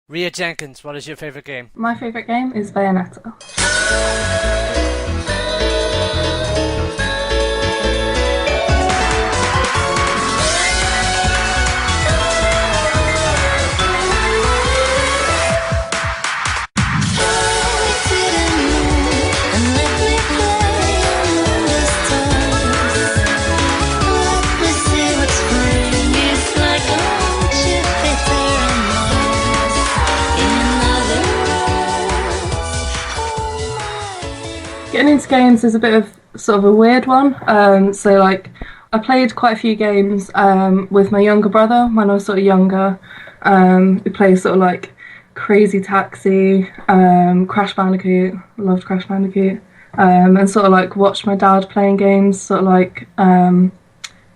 Ria Jenkins, what is your favorite game? My favourite game is Bayonetta. Getting into games is a bit of sort of a weird one. I played quite a few games with my younger brother when I was sort of younger. We played sort of like Crazy Taxi, Crash Bandicoot. Loved Crash Bandicoot. And sort of like watched my dad playing games, sort of like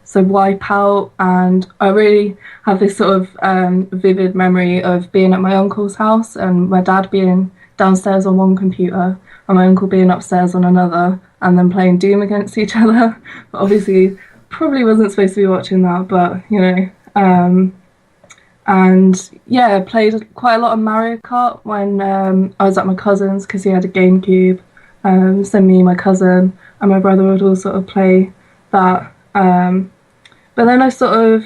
so Wipeout. And I really have this sort of vivid memory of being at my uncle's house and my dad being downstairs on one computer and my uncle being upstairs on another, and then playing Doom against each other. But obviously, probably wasn't supposed to be watching that, but you know. And yeah, I played quite a lot of Mario Kart when I was at my cousin's because he had a GameCube. So me, my cousin, and my brother would all sort of play that. But then I sort of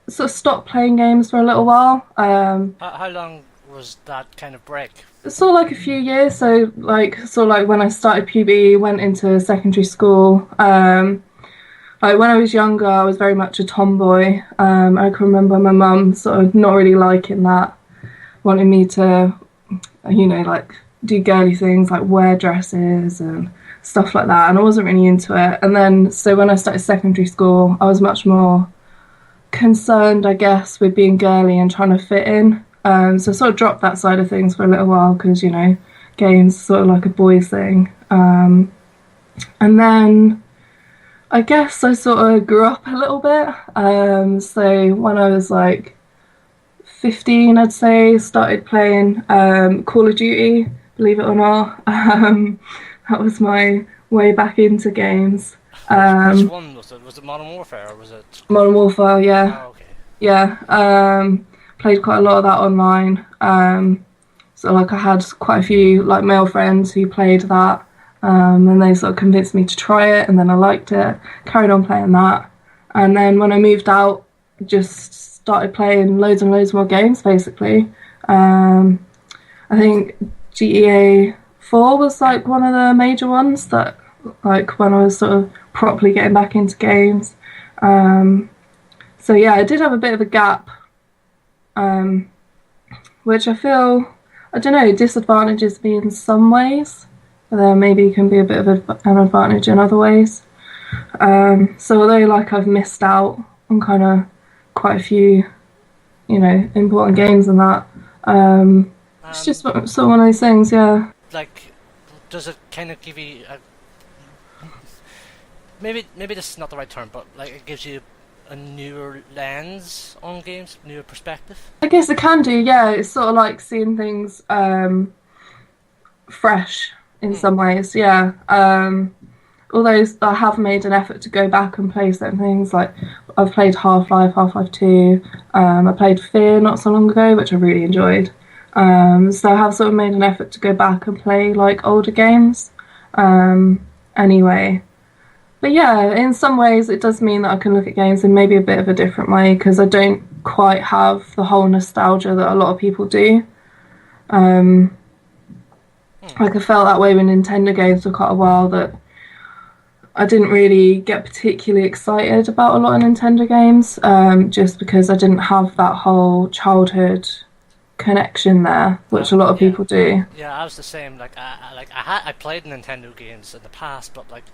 stopped playing games for a little while. How long was that kind of break? Sort of like a few years. So like when I started puberty, went into secondary school. Like when I was younger, I was very much a tomboy. I can remember my mum sort of not really liking that, wanting me to, like do girly things like wear dresses and stuff like that, and I wasn't really into it. And then so when I started secondary school, I was much more concerned, I guess, with being girly and trying to fit in. So I sort of dropped that side of things for a little while because, games sort of like a boys thing. And then I guess I sort of grew up a little bit. So when I was like 15, I'd say, started playing Call of Duty, believe it or not. That was my way back into games. Which one was it? Was it Modern Warfare or was it? Modern Warfare, yeah. Oh, okay. Yeah. Played quite a lot of that online. So like I had quite a few like male friends who played that, and they sort of convinced me to try it, and then I liked it, carried on playing that, and then when I moved out, just started playing loads and loads more games basically. I think GTA 4 was like one of the major ones that like when I was sort of properly getting back into games. So yeah, I did have a bit of a gap, which I feel, I don't know, disadvantages me in some ways, but then maybe can be a bit of an advantage in other ways. So although like I've missed out on kind of quite a few, important games and that, it's just sort of one of those things, yeah. Like, does it kind of give you maybe this is not the right term, but like it gives you a newer lens on games, newer perspective? I guess it can do, yeah. It's sort of like seeing things fresh in some ways, yeah. Although I have made an effort to go back and play certain things, like I've played Half-Life 2, I played Fear not so long ago, which I really enjoyed. So I have sort of made an effort to go back and play like older games. Anyway. But yeah, in some ways it does mean that I can look at games in maybe a bit of a different way because I don't quite have the whole nostalgia that a lot of people do. Like I felt that way with Nintendo games for quite a while, that I didn't really get particularly excited about a lot of Nintendo games, just because I didn't have that whole childhood connection there, which a lot of people do. Yeah, I was the same. Like I played Nintendo games in the past, but like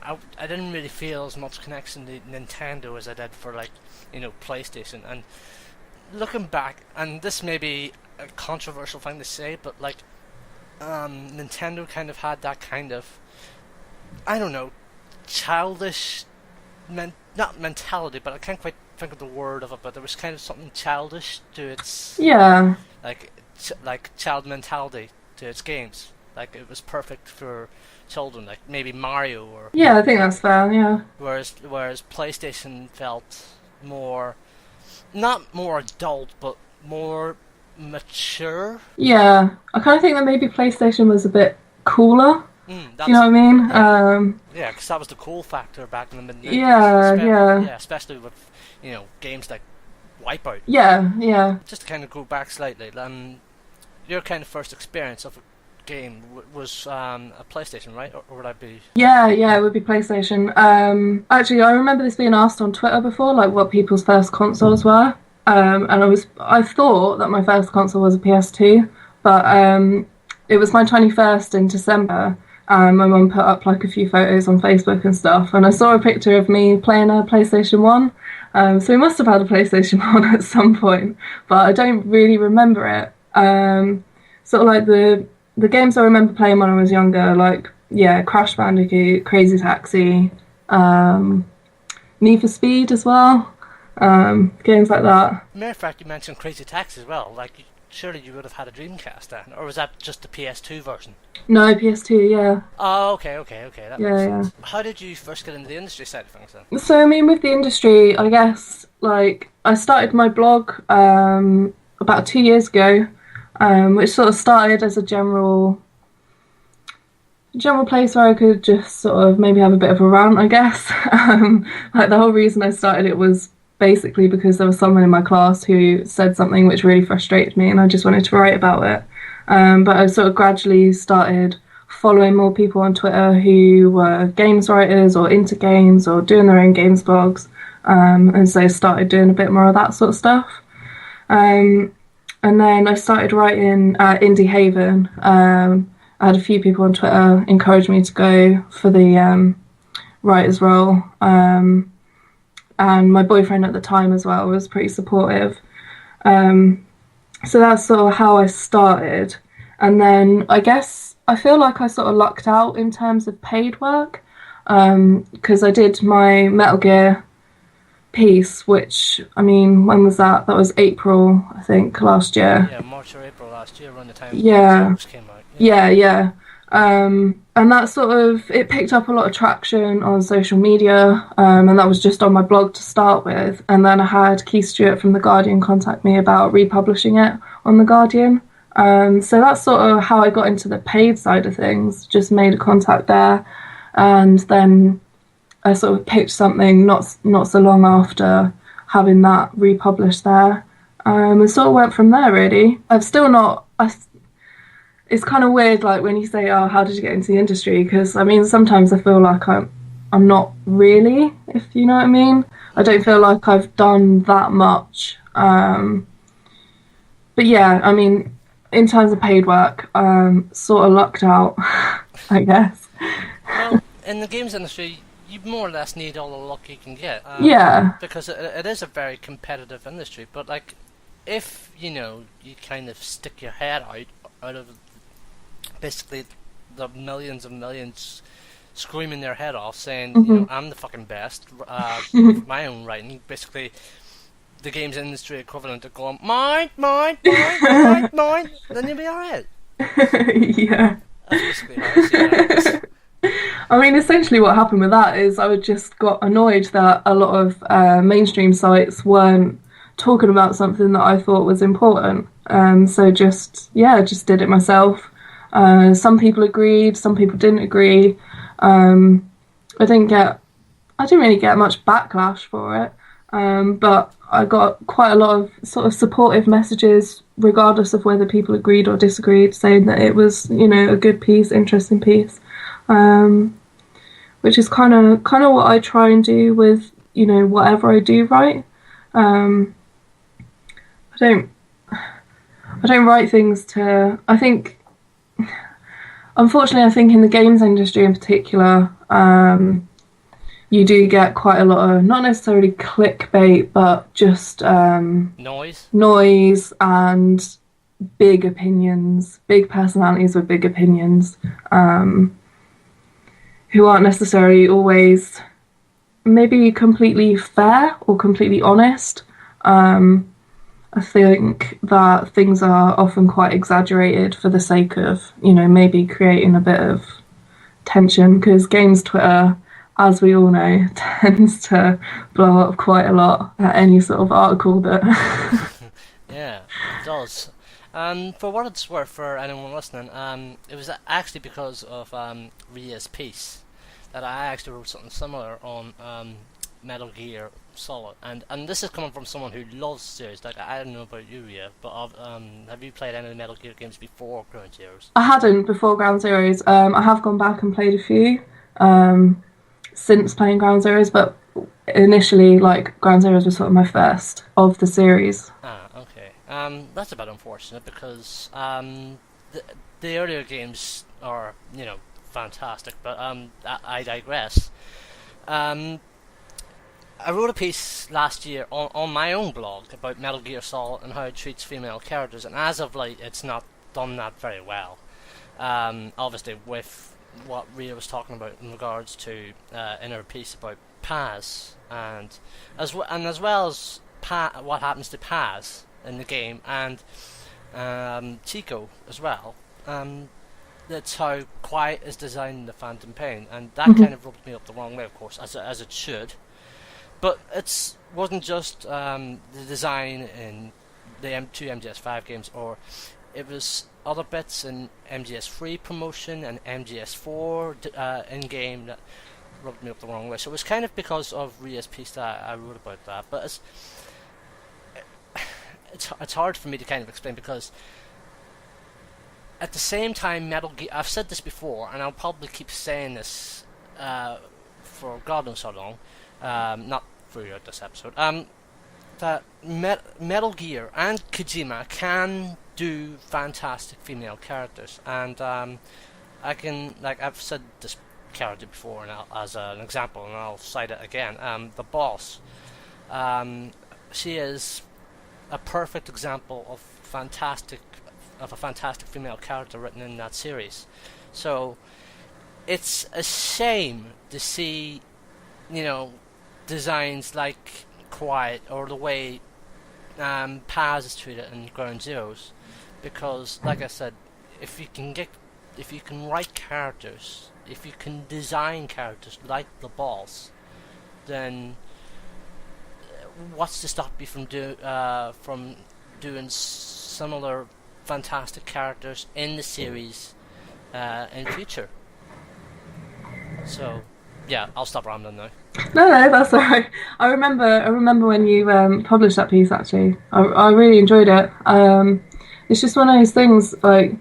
I didn't really feel as much connection to Nintendo as I did for like PlayStation. And looking back, and this may be a controversial thing to say, but like Nintendo kind of had that kind of, I don't know, childish not mentality, but I can't quite think of the word of it, but there was kind of something childish to its Yeah. like child mentality to its games. Like it was perfect for children, like maybe Mario or Yeah, I think that's fair, yeah. whereas PlayStation felt more, not more adult, but more mature. Yeah, I kind of think that maybe PlayStation was a bit cooler. If you know That's what I mean? yeah, yeah, because that was the cool factor back in the mid 90s. Yeah, yeah, Yeah, especially with games like Wipeout. yeah, yeah. Just to kind of go back slightly, your kind of first experience of a game was a PlayStation, right? Or would I be? Yeah, yeah, it would be PlayStation. Actually, I remember this being asked on Twitter before, like what people's first consoles were. And I thought that my first console was a PS2, but it was my 21st in December. My mum put up like a few photos on Facebook and stuff, and I saw a picture of me playing a PlayStation 1. So we must have had a PlayStation 1 at some point, but I don't really remember it. Sort of like the games I remember playing when I was younger, like, yeah, Crash Bandicoot, Crazy Taxi, Need for Speed as well, games like that. Matter of fact, you mentioned Crazy Taxi as well. Like, surely you would have had a Dreamcast then, or was that just the PS2 version? No, PS2, yeah. Oh, okay. That Yeah, makes yeah. sense. How did you first get into the industry side of things then? So, I mean, with the industry, I guess, like, I started my blog about 2 years ago, which sort of started as a general place where I could just sort of maybe have a bit of a rant, I guess. Like, the whole reason I started it was basically because there was someone in my class who said something which really frustrated me, and I just wanted to write about it. But I sort of gradually started following more people on Twitter who were games writers or into games or doing their own games blogs, and so I started doing a bit more of that sort of stuff. And then I started writing at Indie Haven. I had a few people on Twitter encourage me to go for the writer's role. And my boyfriend at the time as well was pretty supportive. So that's sort of how I started. And then I guess I feel like I sort of lucked out in terms of paid work, because I did my Metal Gear piece, which, I mean, when was that? That was April, I think, last year. Yeah, March or April last year, around the time Yeah. came out. Yeah. And that sort of, it picked up a lot of traction on social media, and that was just on my blog to start with. And then I had Keith Stewart from The Guardian contact me about republishing it on The Guardian. So that's sort of how I got into the paid side of things, just made a contact there. And then I sort of picked something not so long after having that republished there. And sort of went from there, really. I've still not... It's kind of weird, like, when you say, oh, how did you get into the industry? Because, I mean, sometimes I feel like I'm not really, if you know what I mean. I don't feel like I've done that much. But yeah, I mean, in terms of paid work, sort of lucked out, I guess. Well, in the games industry, you more or less need all the luck you can get. Yeah. Because it is a very competitive industry. But, like, if, you kind of stick your head out of basically the millions and millions screaming their head off saying, I'm the fucking best, with my own writing, basically the games industry equivalent of going, mine, then you'll be alright. Yeah. That's basically how I see it. I mean, essentially what happened with that is I just got annoyed that a lot of mainstream sites weren't talking about something that I thought was important. So just did it myself. Some people agreed, some people didn't agree. I didn't really get much backlash for it. But I got quite a lot of sort of supportive messages, regardless of whether people agreed or disagreed, saying that it was, a good piece, interesting piece. Which is kind of what I try and do with, whatever I do write. I don't write things to... Unfortunately, I think in the games industry in particular, you do get quite a lot of, not necessarily clickbait, but just noise and big opinions, big personalities with big opinions, who aren't necessarily always maybe completely fair or completely honest. I think that things are often quite exaggerated for the sake of, maybe creating a bit of tension, because games Twitter, as we all know, tends to blow up quite a lot at any sort of article that... Yeah, it does. For what it's worth, for anyone listening, it was actually because of Ria's piece that I actually wrote something similar on Metal Gear Solid, and this is coming from someone who loves the series. Like, I don't know about you, Ria, but have you played any of the Metal Gear games before Ground Zeroes? I hadn't before Ground Zeroes. I have gone back and played a few since playing Ground Zeroes, but initially, like, Ground Zeroes was sort of my first of the series. Ah, okay. That's a bit unfortunate because the earlier games are, fantastic, but I digress. Um, I wrote a piece last year on my own blog about Metal Gear Solid and how it treats female characters, and as of late, it's not done that very well. Obviously, with what Ria was talking about in regards to in her piece about Paz, and as well as what happens to Paz in the game, and Chico as well. That's how Quiet is designed in the Phantom Pain, and that kind of rubbed me up the wrong way, of course, as it should. But it wasn't just the design in the two MGS5 games, or it was other bits in MGS3 promotion and MGS4 in-game that rubbed me up the wrong way. So it was kind of because of Ria's piece that I wrote about that. But it's hard for me to kind of explain, because at the same time, Metal Gear... I've said this before, and I'll probably keep saying this for God knows how long. Not throughout this episode. That Metal Gear and Kojima can do fantastic female characters, and I can, like, I've said this character before, and as an example, and I'll cite it again. The boss. She is a perfect example of a fantastic female character written in that series. So it's a shame to see, designs like Quiet, or the way Paz is treated in Ground Zeroes, because, like I said, if you can write characters, if you can design characters like the boss, then what's to stop you from doing similar fantastic characters in the series in future? So, yeah, I'll stop rambling now. No, that's all right. I remember when you published that piece. Actually, I really enjoyed it. It's just one of those things, like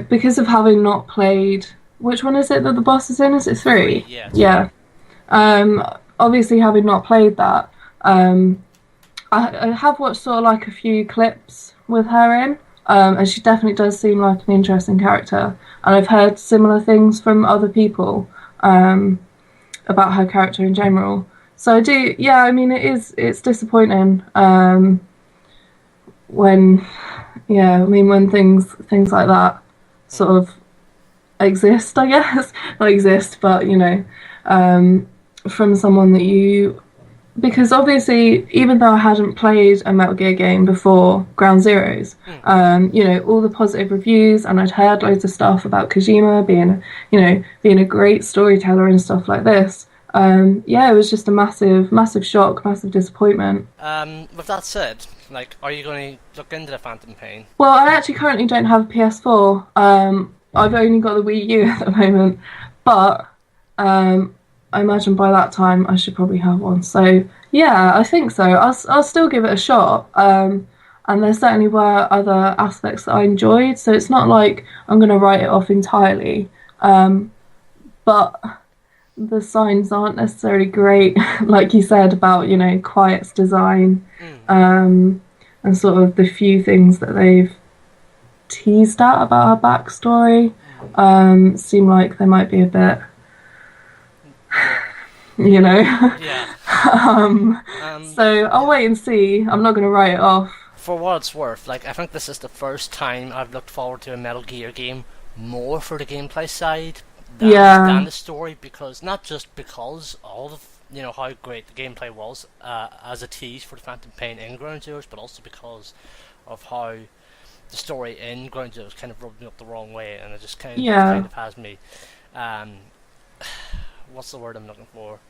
because of having not played. Which one is it that the boss is in? Is it 3? Yeah. Yeah. Obviously, having not played that, I have watched sort of like a few clips with her in, and she definitely does seem like an interesting character. And I've heard similar things from other people. About her character in general. So I do, yeah, I mean, it's disappointing when things like that sort of exist, I guess. Not exist, but, from someone that because obviously, even though I hadn't played a Metal Gear game before Ground Zeroes, all the positive reviews, and I'd heard loads of stuff about Kojima being a great storyteller and stuff like this. It was just a massive shock, massive disappointment. With that said, like, are you going to look into the Phantom Pain? Well, I actually currently don't have a PS4. I've only got the Wii U at the moment, but I imagine by that time I should probably have one. So yeah, I think so. I'll still give it a shot. And there certainly were other aspects that I enjoyed. So it's not like I'm going to write it off entirely. But the signs aren't necessarily great, like you said about Quiet's design, and sort of the few things that they've teased at about her backstory seem like they might be a bit. Yeah. So I'll wait and see. I'm not going to write it off. For what it's worth, like, I think this is the first time I've looked forward to a Metal Gear game more for the gameplay side than the story, because not just because of how great the gameplay was as a tease for the Phantom Pain in Ground Zeroes, but also because of how the story in Ground Zeroes kind of rubbed me up the wrong way, and it just kind of has me. What's the word I'm looking for?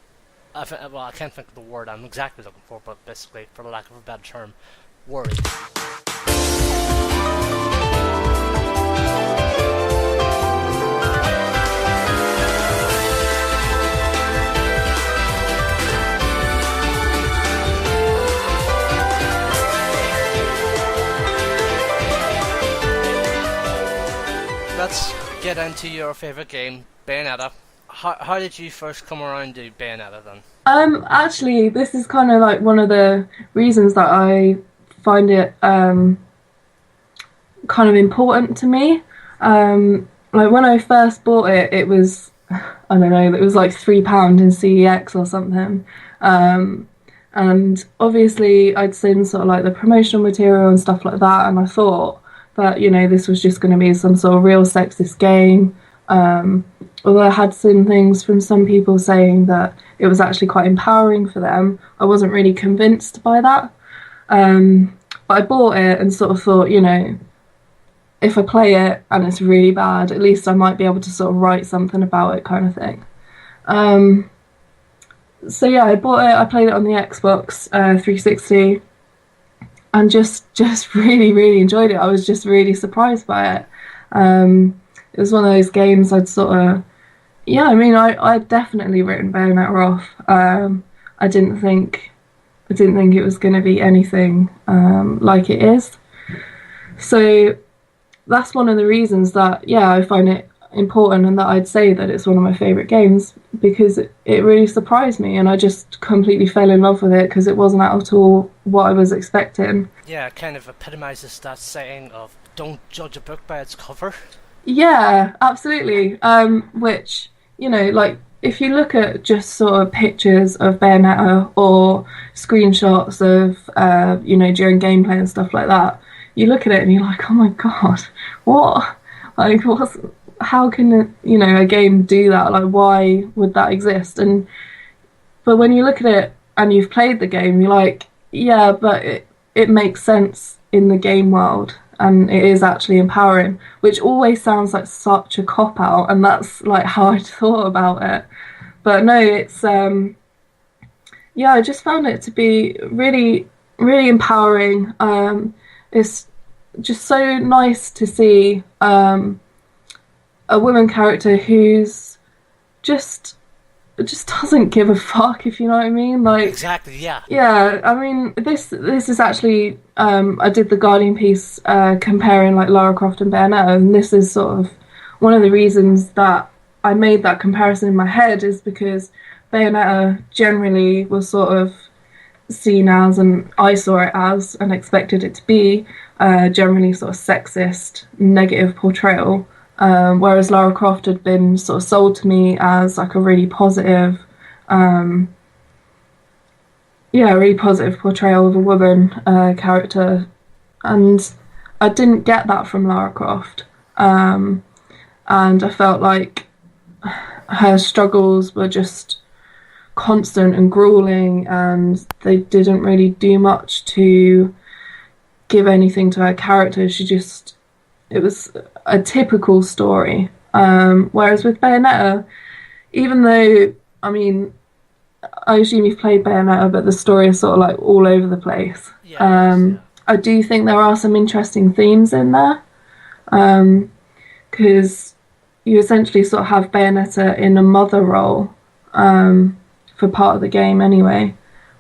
I can't think of the word I'm exactly looking for, but basically, for the lack of a better term, worried. let's get into your favourite game, Bayonetta. How did you first come around to Bayonetta then? Actually, this is kind of like one of the reasons that I find it kind of important to me. Like when I first bought it, it was, I don't know, it was like £3 in CEX or something. And obviously I'd seen sort of like the promotional material and stuff like that, and I thought that, you know, this was just going to be some sort of real sexist game. Although I had seen things from some people saying that it was actually quite empowering for them, I wasn't really convinced by that. But I bought it and sort of thought, you know, if I play it and it's really bad, at least I might be able to sort of write something about it, kind of thing. So yeah, I bought it, I played it on the Xbox 360, and just really, really enjoyed it. I was just really surprised by it. It was one of those games I'd sort of, yeah, I mean, I'd definitely written Bayonetta off. I didn't think it was going to be anything like it is. So that's one of the reasons that, yeah, I find it important and that I'd say that it's one of my favourite games, because it really surprised me and I just completely fell in love with it because it wasn't at all what I was expecting. Yeah, it kind of epitomises that saying of don't judge a book by its cover. Yeah, absolutely. Which, you know, like, if you look at just sort of pictures of Bayonetta or screenshots of, you know, during gameplay and stuff like that, you look at it and you're like, oh my god, what? Like, how can, you know, a game do that? Like, why would that exist? But when you look at it and you've played the game, you're like, yeah, but it makes sense in the game world. And it is actually empowering, which always sounds like such a cop-out, and that's like how I thought about it. But no, it's yeah, I just found it to be really, really empowering. It's just so nice to see a woman character who's just doesn't give a fuck, if you know what I mean. Like, exactly, yeah. Yeah, I mean, this is actually, I did the Guardian piece comparing like Lara Croft and Bayonetta, and this is sort of one of the reasons that I made that comparison in my head, is because Bayonetta generally was sort of seen as, and I saw it as, and expected it to be, generally sort of sexist, negative portrayal. Whereas Lara Croft had been sort of sold to me as like a really positive, really positive portrayal of a woman character, and I didn't get that from Lara Croft, and I felt like her struggles were just constant and grueling, and they didn't really do much to give anything to her character. It was a typical story. Whereas with Bayonetta, even though, I mean, I assume you've played Bayonetta, but the story is sort of like all over the place. Yeah. I do think there are some interesting themes in there, because you essentially sort of have Bayonetta in a mother role for part of the game anyway,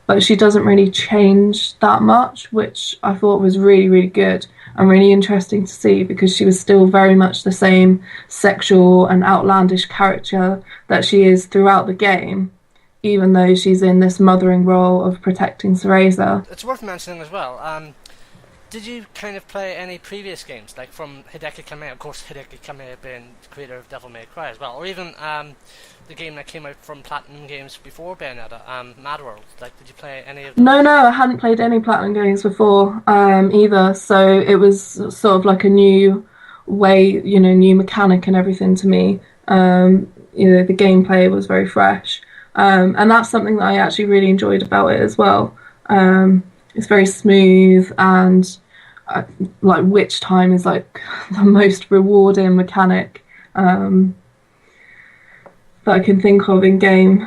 but she doesn't really change that much, which I thought was really, really good and really interesting to see, because she was still very much the same sexual and outlandish character that she is throughout the game, even though she's in this mothering role of protecting Cereza. It's worth mentioning as well, did you kind of play any previous games, like from Hideki Kamiya, of course Hideki Kamiya being the creator of Devil May Cry as well, or even the game that came out from Platinum Games before Bayonetta, Mad World? Like, did you play any of them? No, I hadn't played any Platinum games before either, so it was sort of like a new way, you know, new mechanic and everything to me. You know, the gameplay was very fresh, and that's something that I actually really enjoyed about it as well. It's very smooth, and like witch time is like the most rewarding mechanic that I can think of in game.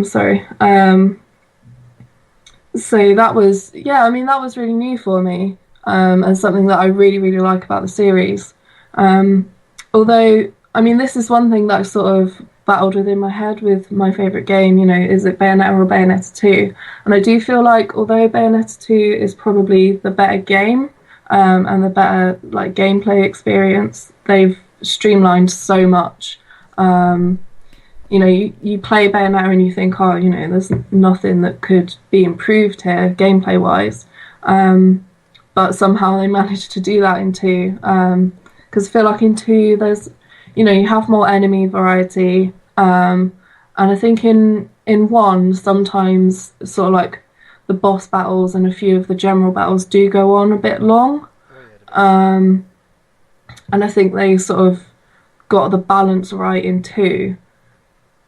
Sorry. So that was, yeah, I mean, that was really new for me, and something that I really, really like about the series. Although, I mean, this is one thing that I sort of battled within my head with my favourite game, you know, is it Bayonetta or Bayonetta 2? And I do feel like, although Bayonetta 2 is probably the better game, and the better like gameplay experience, they've streamlined so much. Um, you play Bayonetta and you think, oh, there's nothing that could be improved here gameplay wise. But somehow they managed to do that in two. Because I feel like in two, there's, you have more enemy variety. And I think in one, sometimes sort of like the boss battles and a few of the general battles do go on a bit long. Um, and I think they sort of got the balance right in two.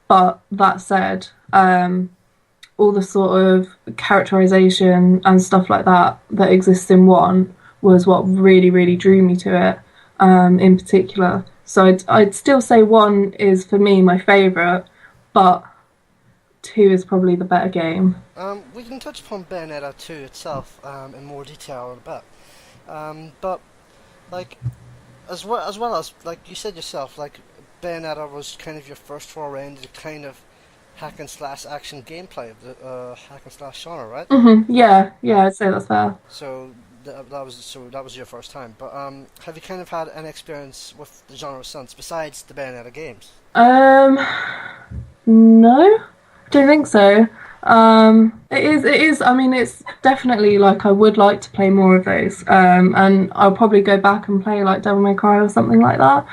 But that said, all the sort of characterization and stuff like that exists in one was what really, really drew me to it, in particular. So I'd still say one is for me my favourite, but two is probably the better game. We can touch upon Bayonetta 2 itself in more detail in a bit. But like as well as like you said yourself, like Bayonetta was kind of your first foray into kind of hack and slash action gameplay of the hack and slash genre, right? Yeah, I'd say that's fair. So that was your first time. But have you kind of had an experience with the genre since, besides the Bayonetta games? No, don't think so. It is. I mean, it's definitely like I would like to play more of those. And I'll probably go back and play like Devil May Cry or something like that.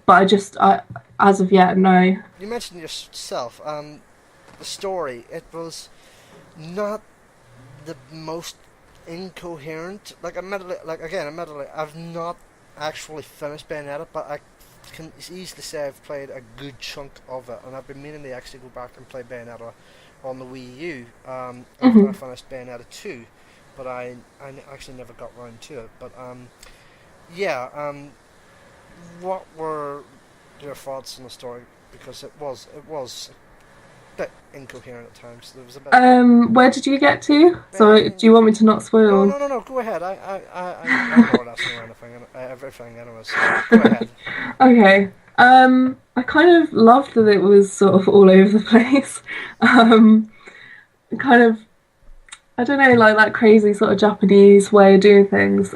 But as of yet, no. You mentioned yourself, the story. It was not the most incoherent. Like admittedly, I've not actually finished Bayonetta, but I can easily say I've played a good chunk of it, and I've been meaning to actually go back and play Bayonetta on the Wii U after I finished Bayonetta 2, but I actually never got round to it. But what were your thoughts on the story? Because it was a bit incoherent at times. There was a bit. Where did you get to? So, do you want me to not spoil? No. Go ahead. I know that's not everything anyway. So go ahead. Okay. I kind of loved that it was sort of all over the place. Kind of, I don't know, like that crazy sort of Japanese way of doing things.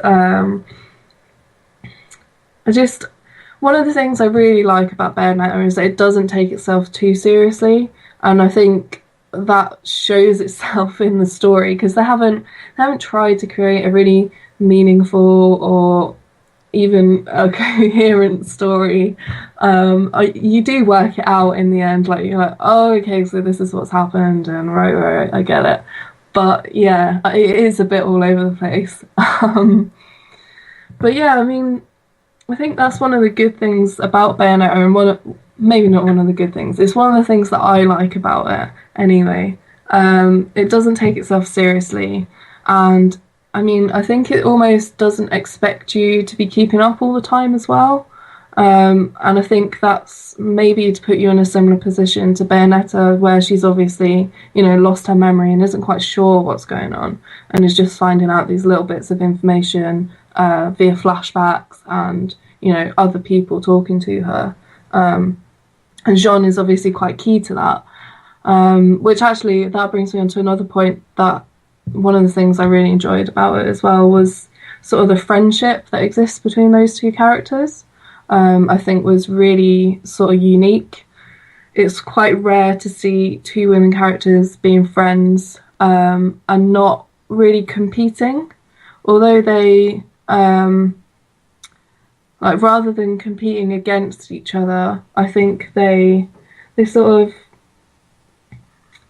One of the things I really like about Bayonetta is that it doesn't take itself too seriously, and I think that shows itself in the story because they haven't tried to create a really meaningful or even a coherent story. You do work it out in the end, like you're like, oh, okay, so this is what's happened, and right, I get it. But yeah, it is a bit all over the place. But yeah, I mean, I think that's one of the good things about Bayonetta, and maybe not one of the good things. It's one of the things that I like about it anyway. It doesn't take itself seriously, and I mean, I think it almost doesn't expect you to be keeping up all the time as well. And I think that's maybe to put you in a similar position to Bayonetta, where she's obviously, lost her memory and isn't quite sure what's going on, and is just finding out these little bits of information via flashbacks and, other people talking to her. And Jean is obviously quite key to that. Which actually, that brings me on to another point, that one of the things I really enjoyed about it as well was sort of the friendship that exists between those two characters. I think was really sort of unique. It's quite rare to see two women characters being friends and not really competing, although they like rather than competing against each other, I think they sort of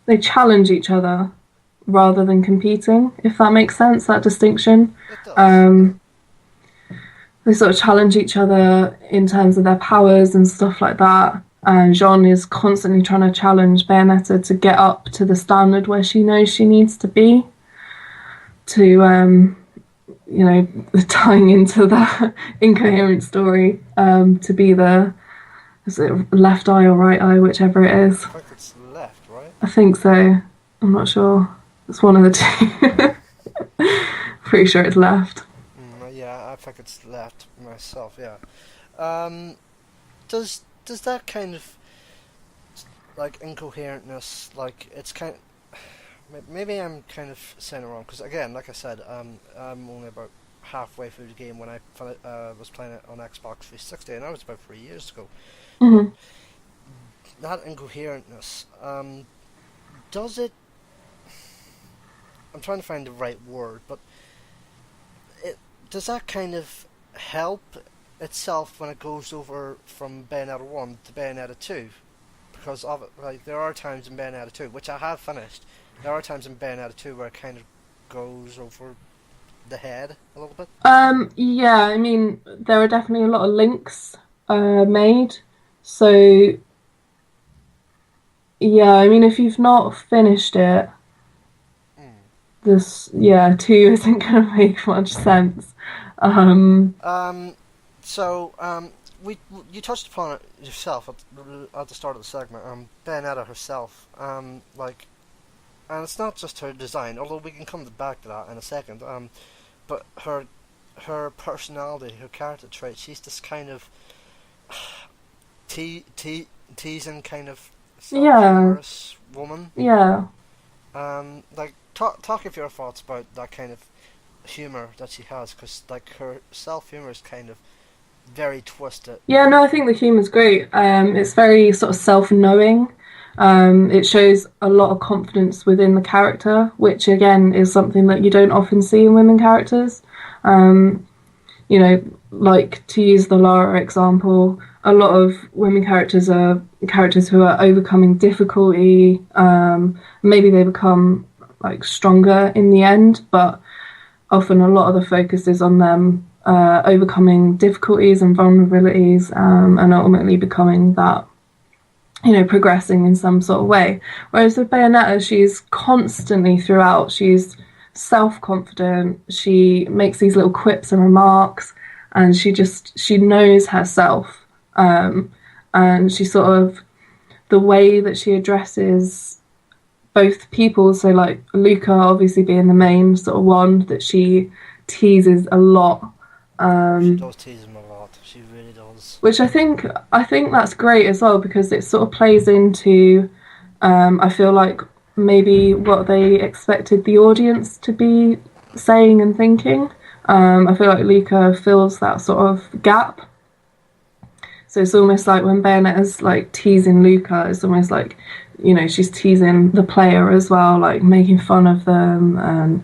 they challenge each other rather than competing, if that makes sense, that distinction. They sort of challenge each other in terms of their powers and stuff like that. And Jean is constantly trying to challenge Bayonetta to get up to the standard where she knows she needs to be to, tying into the incoherent story, to be is it left eye or right eye, whichever it is. I think it's left, right? I think so. I'm not sure. It's one of the two. Pretty sure it's left. Yeah, I think it's left myself. Yeah. Does that kind of like incoherentness, like it's kind of, maybe I'm kind of saying it wrong, because again, like I said, I'm only about halfway through the game when I was playing it on Xbox 360, and that was about 3 years ago. But Hmm. that incoherentness, does it? I'm trying to find the right word, but does that kind of help itself when it goes over from Bayonetta 1 to Bayonetta 2? Because of it, like there are times in Bayonetta 2, which I have finished, there are times in Bayonetta 2 where it kind of goes over the head a little bit. Yeah, I mean, there are definitely a lot of links made. So, yeah, I mean, if you've not finished it, Mm. this, yeah, two isn't going to make much sense. Um, Um, so we you touched upon it yourself at the start of the segment. Bayonetta herself, like, and it's not just her design, although we can come back to that in a second. But her personality, her character trait, she's this kind of teasing kind of yeah, self-humorous woman. yeah. Like talk of your thoughts about that kind of humor that she has, because like her self-humor is kind of very twisted. Yeah, no, I think the humor's great. It's very sort of self-knowing. It shows a lot of confidence within the character, which again is something that you don't often see in women characters. Um, you know, like to use the Lara example, a lot of women characters are characters who are overcoming difficulty. Maybe they become like stronger in the end, but often a lot of the focus is on them overcoming difficulties and vulnerabilities, and ultimately becoming that, progressing in some sort of way. Whereas with Bayonetta, she's constantly throughout, she's self confident, she makes these little quips and remarks, and she knows herself. And she sort of, the way that she addresses both people, so like Luca obviously being the main sort of one that she teases a lot, She does tease him a lot. She really does. which I think that's great as well because it sort of plays into I feel like maybe what they expected the audience to be saying and thinking. I feel like Luca fills that sort of gap. So it's almost like when Bayonetta's like teasing Luca, it's almost like, she's teasing the player as well, like making fun of them. And,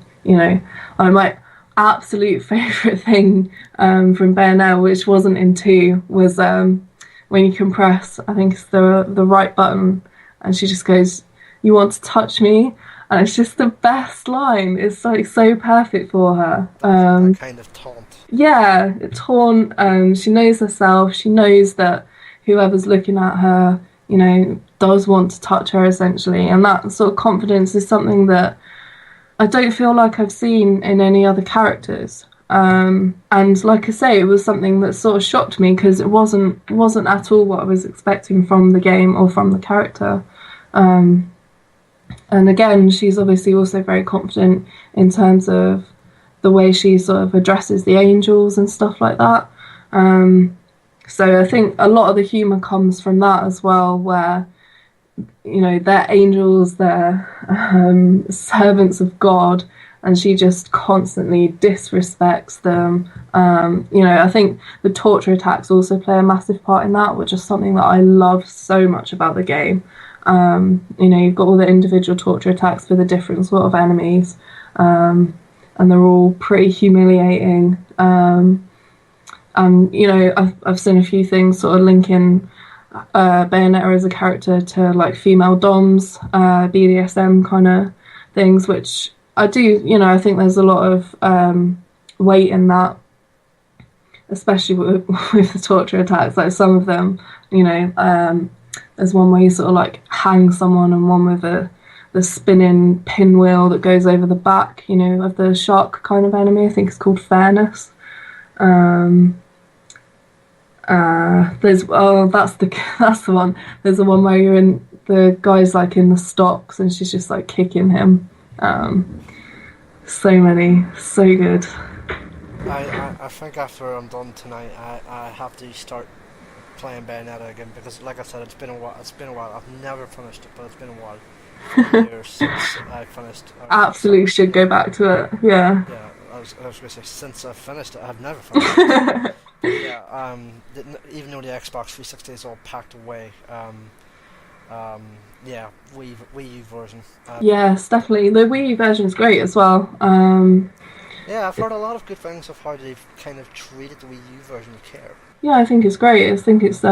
my absolute favourite thing from Bayonetta, which wasn't in 2, was when you can press, I think it's the right button, and she just goes, "You want to touch me?" And it's just the best line. It's like so perfect for her. That kind of taunt. Yeah, torn. She knows herself. She knows that whoever's looking at her, does want to touch her essentially. And that sort of confidence is something that I don't feel like I've seen in any other characters. And like I say, it was something that sort of shocked me because it wasn't at all what I was expecting from the game or from the character. And again, she's obviously also very confident in terms of the way she sort of addresses the angels and stuff like that. So I think a lot of the humour comes from that as well, where, they're angels, they're servants of God, and she just constantly disrespects them. I think the torture attacks also play a massive part in that, which is something that I love so much about the game. You've got all the individual torture attacks for the different sort of enemies, and they're all pretty humiliating. And I've seen a few things sort of linking Bayonetta as a character to like female doms, BDSM kind of things, which I do. I think there's a lot of weight in that, especially with the torture attacks. Like some of them, there's one where you sort of like hang someone, and one with the spinning pinwheel that goes over the back, of the shark kind of enemy. I think it's called Fairness. That's the one. There's the one where the guy's like in the stocks, and she's just like kicking him. So many, so good. I think after I'm done tonight, I have to start playing Bayonetta again because, like I said, it's been a while. I've never finished it, but it's been a while. 4 years since I finished. Absolutely should go back to it. Yeah. Yeah, I was going to say since I've finished it, I've never finished it. But yeah, even though the Xbox 360 is all packed away, yeah, Wii U version. Yes, definitely. The Wii U version is great as well. Yeah, I've heard a lot of good things of how they've kind of treated the Wii U version of Care. Yeah, I think it's great. I think it's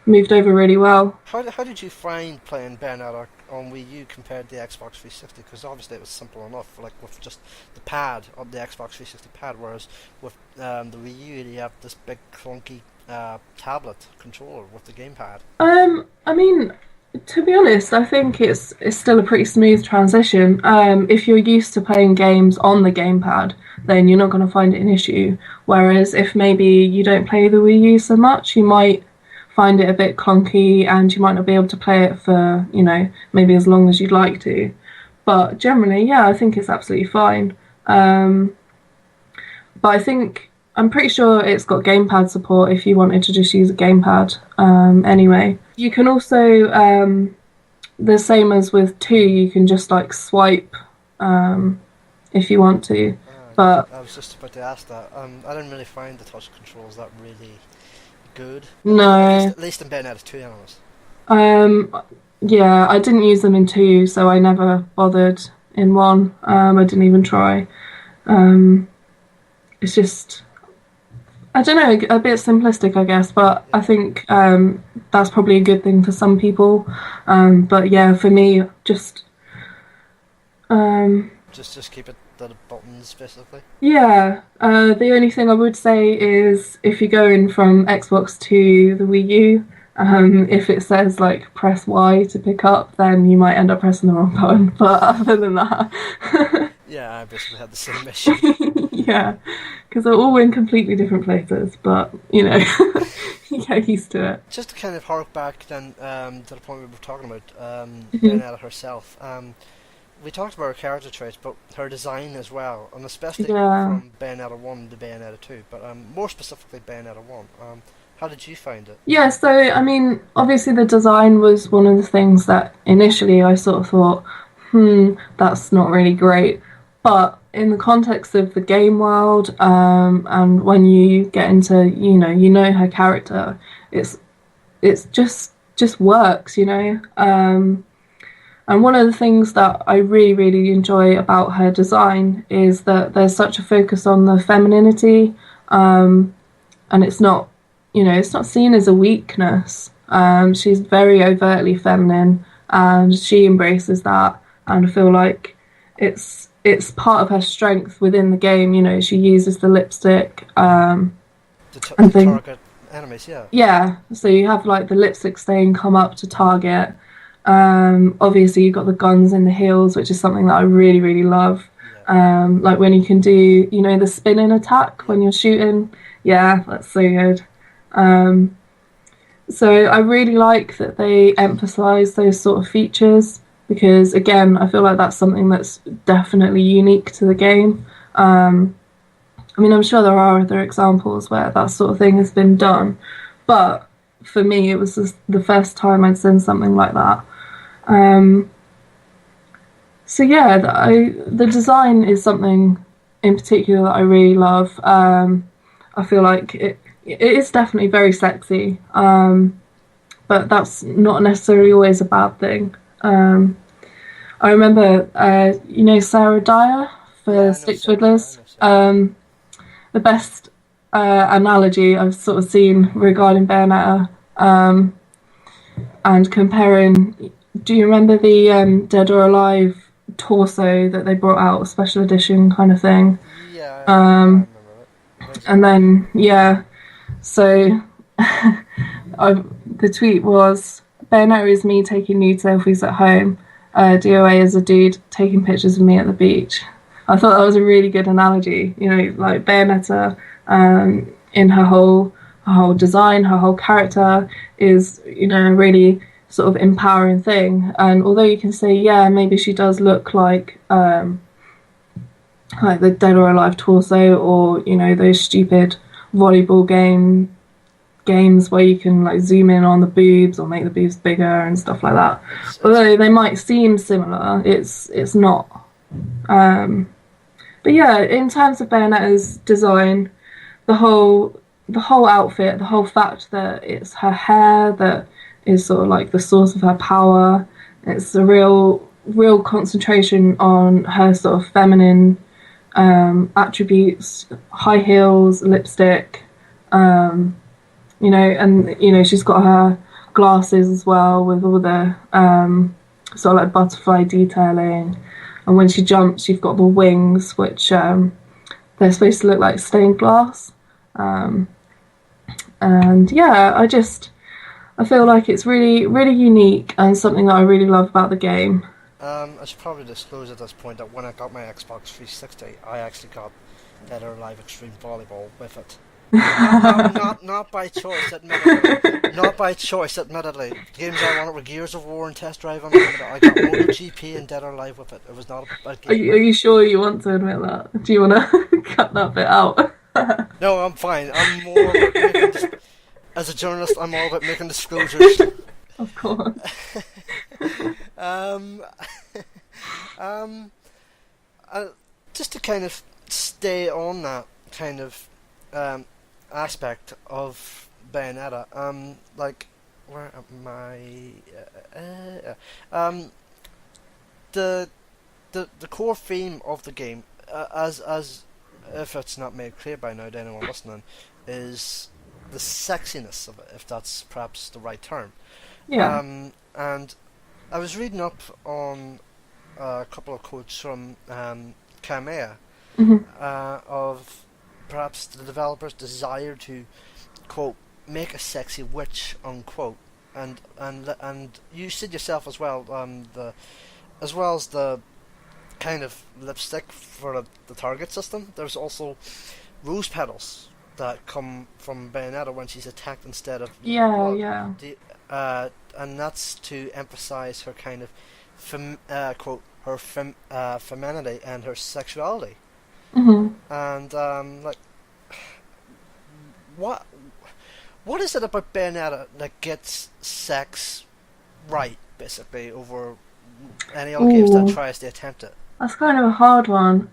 moved over really well. How did you find playing Bayonetta on Wii U compared to the Xbox 360? Because obviously it was simple enough, like with just the pad of the Xbox 360 pad, whereas with the Wii U you have this big clunky tablet controller with the gamepad. I mean, to be honest, I think it's still a pretty smooth transition. If you're used to playing games on the gamepad, then you're not going to find it an issue. Whereas if maybe you don't play the Wii U so much, you might find it a bit clunky and you might not be able to play it for, maybe as long as you'd like to. But generally, yeah, I think it's absolutely fine. But I'm pretty sure it's got gamepad support if you wanted to just use a gamepad anyway. You can also, the same as with 2, you can just like swipe if you want to. But I was just about to ask that. I didn't really find the touch controls that really good. No. At least in Bayonetta 2, anyways. Yeah, I didn't use them in 2, so I never bothered in 1. I didn't even try. It's just, I don't know, a bit simplistic, I guess, but I think that's probably a good thing for some people. But yeah, for me, just keep it to the buttons, basically. Yeah. The only thing I would say is if you're going from Xbox to the Wii U, if it says like press Y to pick up, then you might end up pressing the wrong button. But other than that, yeah, I basically had the same issue. Yeah, because they're all in completely different places, but you get used to it. Just to kind of hark back then to the point we were talking about Bayonetta herself. We talked about her character traits, but her design as well, and especially from Bayonetta 1 to Bayonetta 2, but more specifically Bayonetta 1. How did you find it? Yeah, so, I mean, obviously the design was one of the things that initially I sort of thought, that's not really great. But in the context of the game world, and when you get into, you know her character, it's just works, And one of the things that I really, really enjoy about her design is that there's such a focus on the femininity, and it's not, it's not seen as a weakness. She's very overtly feminine, and she embraces that, and I feel like it's part of her strength within the game. She uses the lipstick, to target enemies, yeah. Yeah, so you have like the lipstick stain come up to target. Obviously you've got the guns in the heels, which is something that I really, really love. Yeah. Like when you can do, the spinning attack when you're shooting. Yeah, that's so good. So I really like that they emphasize those sort of features because, again, I feel like that's something that's definitely unique to the game. I mean, I'm sure there are other examples where that sort of thing has been done, but for me, it was just the first time I'd seen something like that. So yeah, the design is something in particular that I really love. I feel like it is definitely very sexy, but that's not necessarily always a bad thing. I remember, Sarah Dyer for Stick Twiddlers. The best analogy I've sort of seen regarding Bayonetta, and comparing. Do you remember the Dead or Alive torso that they brought out, a special edition kind of thing? Yeah. I remember it. And then so the tweet was, Bayonetta is me taking nude selfies at home. DOA is a dude taking pictures of me at the beach. I thought that was a really good analogy. Like Bayonetta, in her whole design, her whole character is, a really sort of empowering thing. And although you can say, yeah, maybe she does look like the Dead or Alive torso, or those stupid volleyball games where you can like zoom in on the boobs or make the boobs bigger and stuff like that. Although they might seem similar, it's not. But yeah, in terms of Bayonetta's design, the whole the whole outfit, the whole fact that it's her hair that is sort of like the source of her power. It's a real concentration on her sort of feminine attributes, high heels, lipstick, and she's got her glasses as well with all the sort of like butterfly detailing. And when she jumps, she's got the wings, which they're supposed to look like stained glass. And yeah, I feel like it's really unique and something that I really love about the game. I should probably disclose at this point that when I got my Xbox 360, I actually got Dead or Alive Extreme Volleyball with it. Not by choice, admittedly. Not by choice, admittedly. The games I wanted were Gears of War and Test Drive Unlimited. I got MotoGP and Dead or Alive with it. It was not a game. Are you sure you want to admit that? Do you want to cut that bit out? No, I'm fine. I'm more about as a journalist, I'm all about making disclosures. Of course. Just to kind of stay on that kind of aspect of Bayonetta, like, where am I? The core theme of the game, as if it's not made clear by now to anyone listening, is the sexiness of it, if that's perhaps the right term. Yeah. And I was reading up on a couple of quotes from Kamea of perhaps the developers' desire to, quote, make a sexy witch, unquote, and you said yourself as well, as well as the kind of lipstick for the target system. There's also rose petals that come from Bayonetta when she's attacked instead of blood. And that's to emphasize her kind of quote, her femininity and her sexuality. And like, what is it about Bayonetta that gets sex right, basically, over any other games that tries to attempt it? That's kind of a hard one.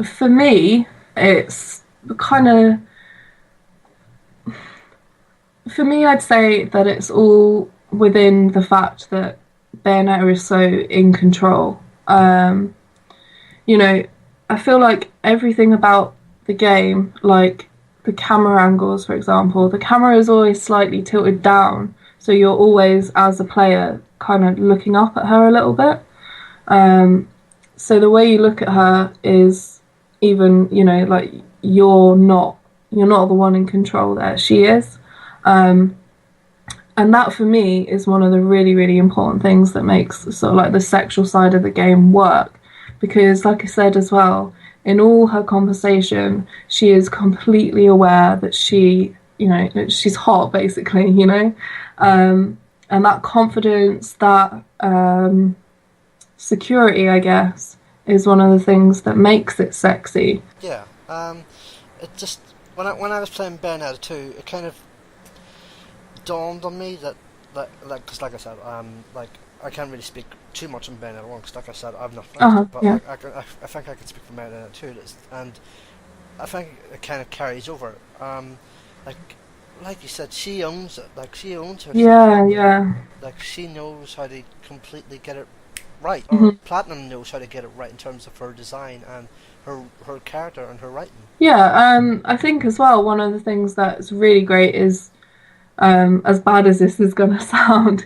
For me, it's kind of... For me, I'd say that it's all within the fact that Bayonetta is so in control. I feel like everything about the game, like the camera angles, for example, the camera is always slightly tilted down, so you're always, as a player, kind of looking up at her a little bit. So the way you look at her is even, like you're not the one in control there. She is. And that for me is one of the really, really important things that makes sort of like the sexual side of the game work. Because like I said as well, in all her conversation, she is completely aware that she's hot, basically, and that confidence, that security, I guess, is one of the things that makes it sexy. Yeah, it just, when I was playing Bayonetta 2, it kind of dawned on me that, because like I said, I can't really speak too much on Bayonetta 1, because like I said, I've not played it, but yeah. I think I can speak for Bayonetta 2, and I think it kind of carries over. Like you said, she owns it. Like, she owns her. Yeah. Like, she knows how to completely get it right. Or Platinum knows how to get it right in terms of her design and her character and her writing. Yeah, I think as well, one of the things that's really great is, as bad as this is going to sound,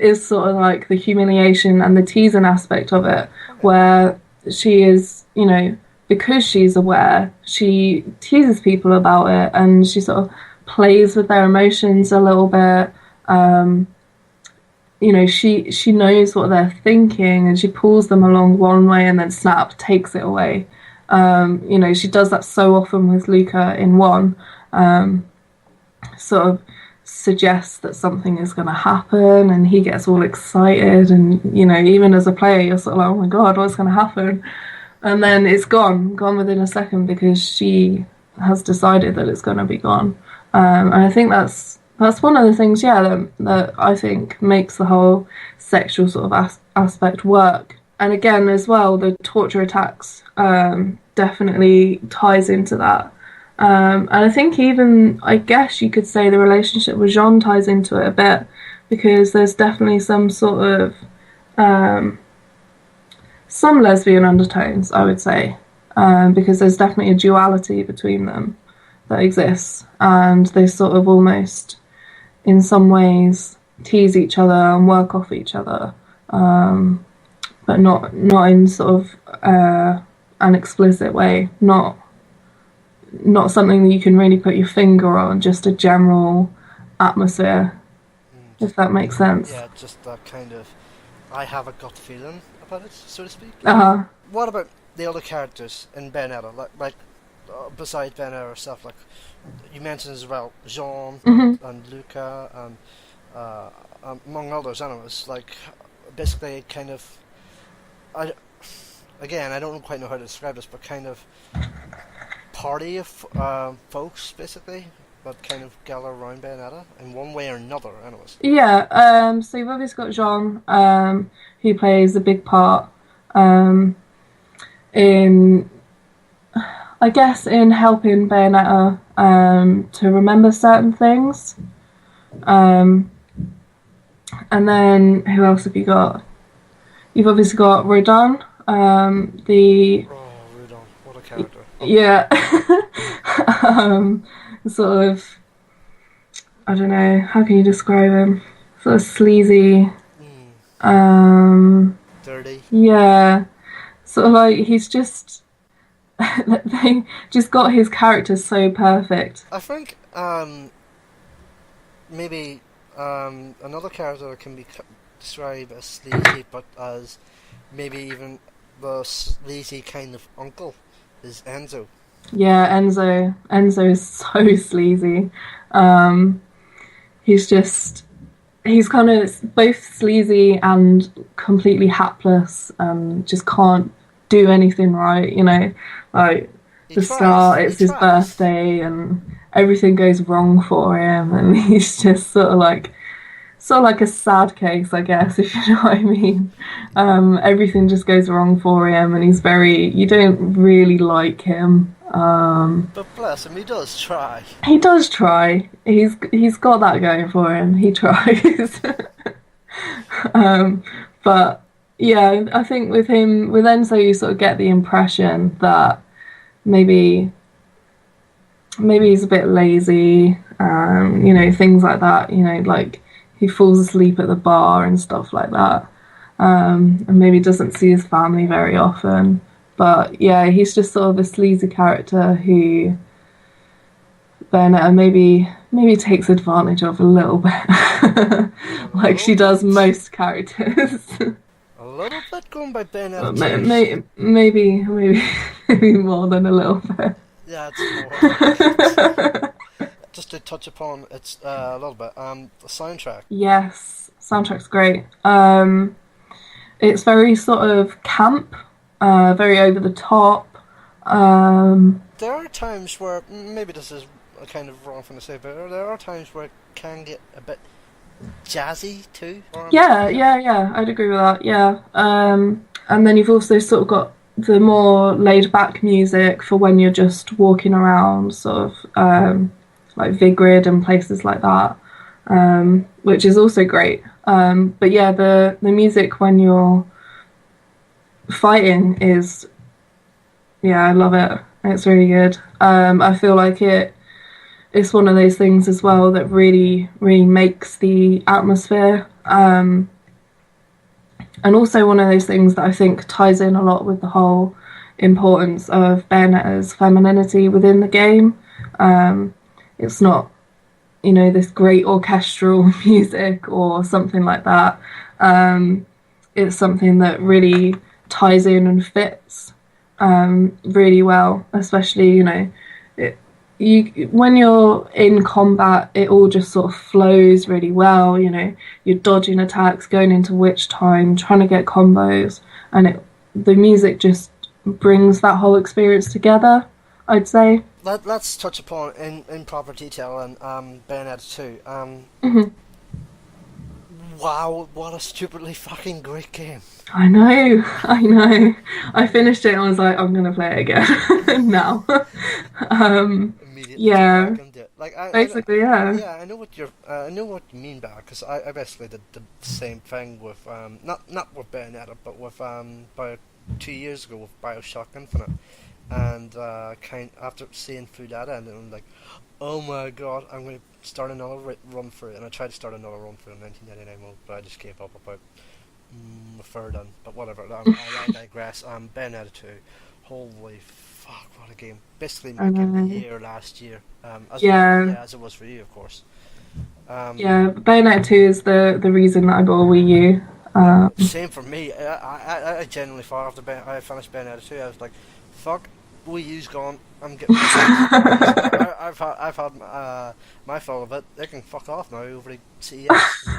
is sort of like the humiliation and the teasing aspect of it, where she is, because she's aware, she teases people about it, and she sort of plays with their emotions a little bit. She knows what they're thinking, and she pulls them along one way and then snap, takes it away. She does that so often with Luca in 1. Sort of suggests that something is going to happen, and he gets all excited, and even as a player you're sort of like, oh my god, what's going to happen? And then it's gone within a second, because she has decided that it's going to be gone. And I think that's one of the things, that I think makes the whole sexual sort of aspect work. and again as well, the torture attacks definitely ties into that. And I think even, I guess you could say the relationship with Jean ties into it a bit, because there's definitely some sort of some lesbian undertones, I would say, because there's definitely a duality between them that exists, and they sort of almost, in some ways, tease each other and work off each other, but not in sort of an explicit way, not something that you can really put your finger on, just a general atmosphere, if that makes sense. Yeah, just that kind of, I have a gut feeling about it, so to speak. What about the other characters in Bayonetta, besides Bayonetta herself? Like you mentioned as well, Jean and Luca and among others. Anyways, like basically kind of, I don't quite know how to describe this, but kind of party of folks basically, but kind of gather around Bayonetta in one way or another. Anyways. Yeah. So you've obviously got Jean, who plays a big part in, I guess, in helping Bayonetta to remember certain things. And then who else have you got? You've obviously got Rodin, the Rodin, what a character. Yeah. Sort of, I don't know, how can you describe him? Sort of sleazy. Dirty. Yeah. Sort of like, he's just, they just got his character so perfect. I think maybe another character that can be described as sleazy, but as maybe even the sleazy kind of uncle, is Enzo. Yeah, Enzo. Enzo is so sleazy. He's kind of both sleazy and completely hapless, just can't do anything right, you know. Like, the start, it's his birthday and everything goes wrong for him, and he's just sort of like a sad case, I guess, if you know what I mean. Everything just goes wrong for him, and you don't really like him. But bless him, he does try. He does try. He's got that going for him. He tries. But yeah, I think with Enzo, you sort of get the impression that maybe he's a bit lazy, you know, things like that, you know, like he falls asleep at the bar and stuff like that, and maybe doesn't see his family very often. But yeah, he's just sort of a sleazy character who Bayonetta maybe takes advantage of a little bit, like she does most characters. A little bit going by Bayonetta. Maybe more than a little bit. Yeah, it's more. Just to touch upon it a little bit, the soundtrack. Yes, soundtrack's great. It's very sort of camp, very over the top. There are times where, maybe this is a kind of wrong thing to say, but there are times where it can get a bit jazzy too. Yeah, I'd agree with that, yeah. And then you've also sort of got the more laid back music for when you're just walking around, sort of like Vigrid and places like that, which is also great. But yeah, the music when you're fighting is, yeah, I love it. It's really good. I feel like it's one of those things as well that really, really makes the atmosphere. And also one of those things that I think ties in a lot with the whole importance of Bayonetta's femininity within the game. It's not, you know, this great orchestral music or something like that. It's something that really ties in and fits really well, especially, you know, when you're in combat, it all just sort of flows really well. You know, you're dodging attacks, going into witch time, trying to get combos, and the music just brings that whole experience together, I'd say. Let's touch upon in proper detail and Bayonetta 2. Wow, what a stupidly fucking great game. I know, I know. I finished it and I was like, I'm gonna play it again now. Immediately jump yeah, back into it. Like basically, yeah. yeah, I know what I know what you mean by it, because I basically did the same thing with not with Bayonetta, but with about 2 years ago with Bioshock Infinite, and kind after seeing through that end, I'm like, oh my god, I'm going to start another run through it, and I tried to start another run through in 1999 mode, but I just gave up about a third in. But whatever, I digress. Bayonetta 2, holy fuck, what a game! Basically, my I game of the know. year last year. Yeah, As it was for you, of course. Um, yeah. Bayonetta 2 is the reason that I bought a Wii U. Same for me. I genuinely thought after I finished Bayonetta 2, I was like, fuck, Wii U's gone. I'm getting rid of it. I've had my fill of it. They can fuck off now over the CES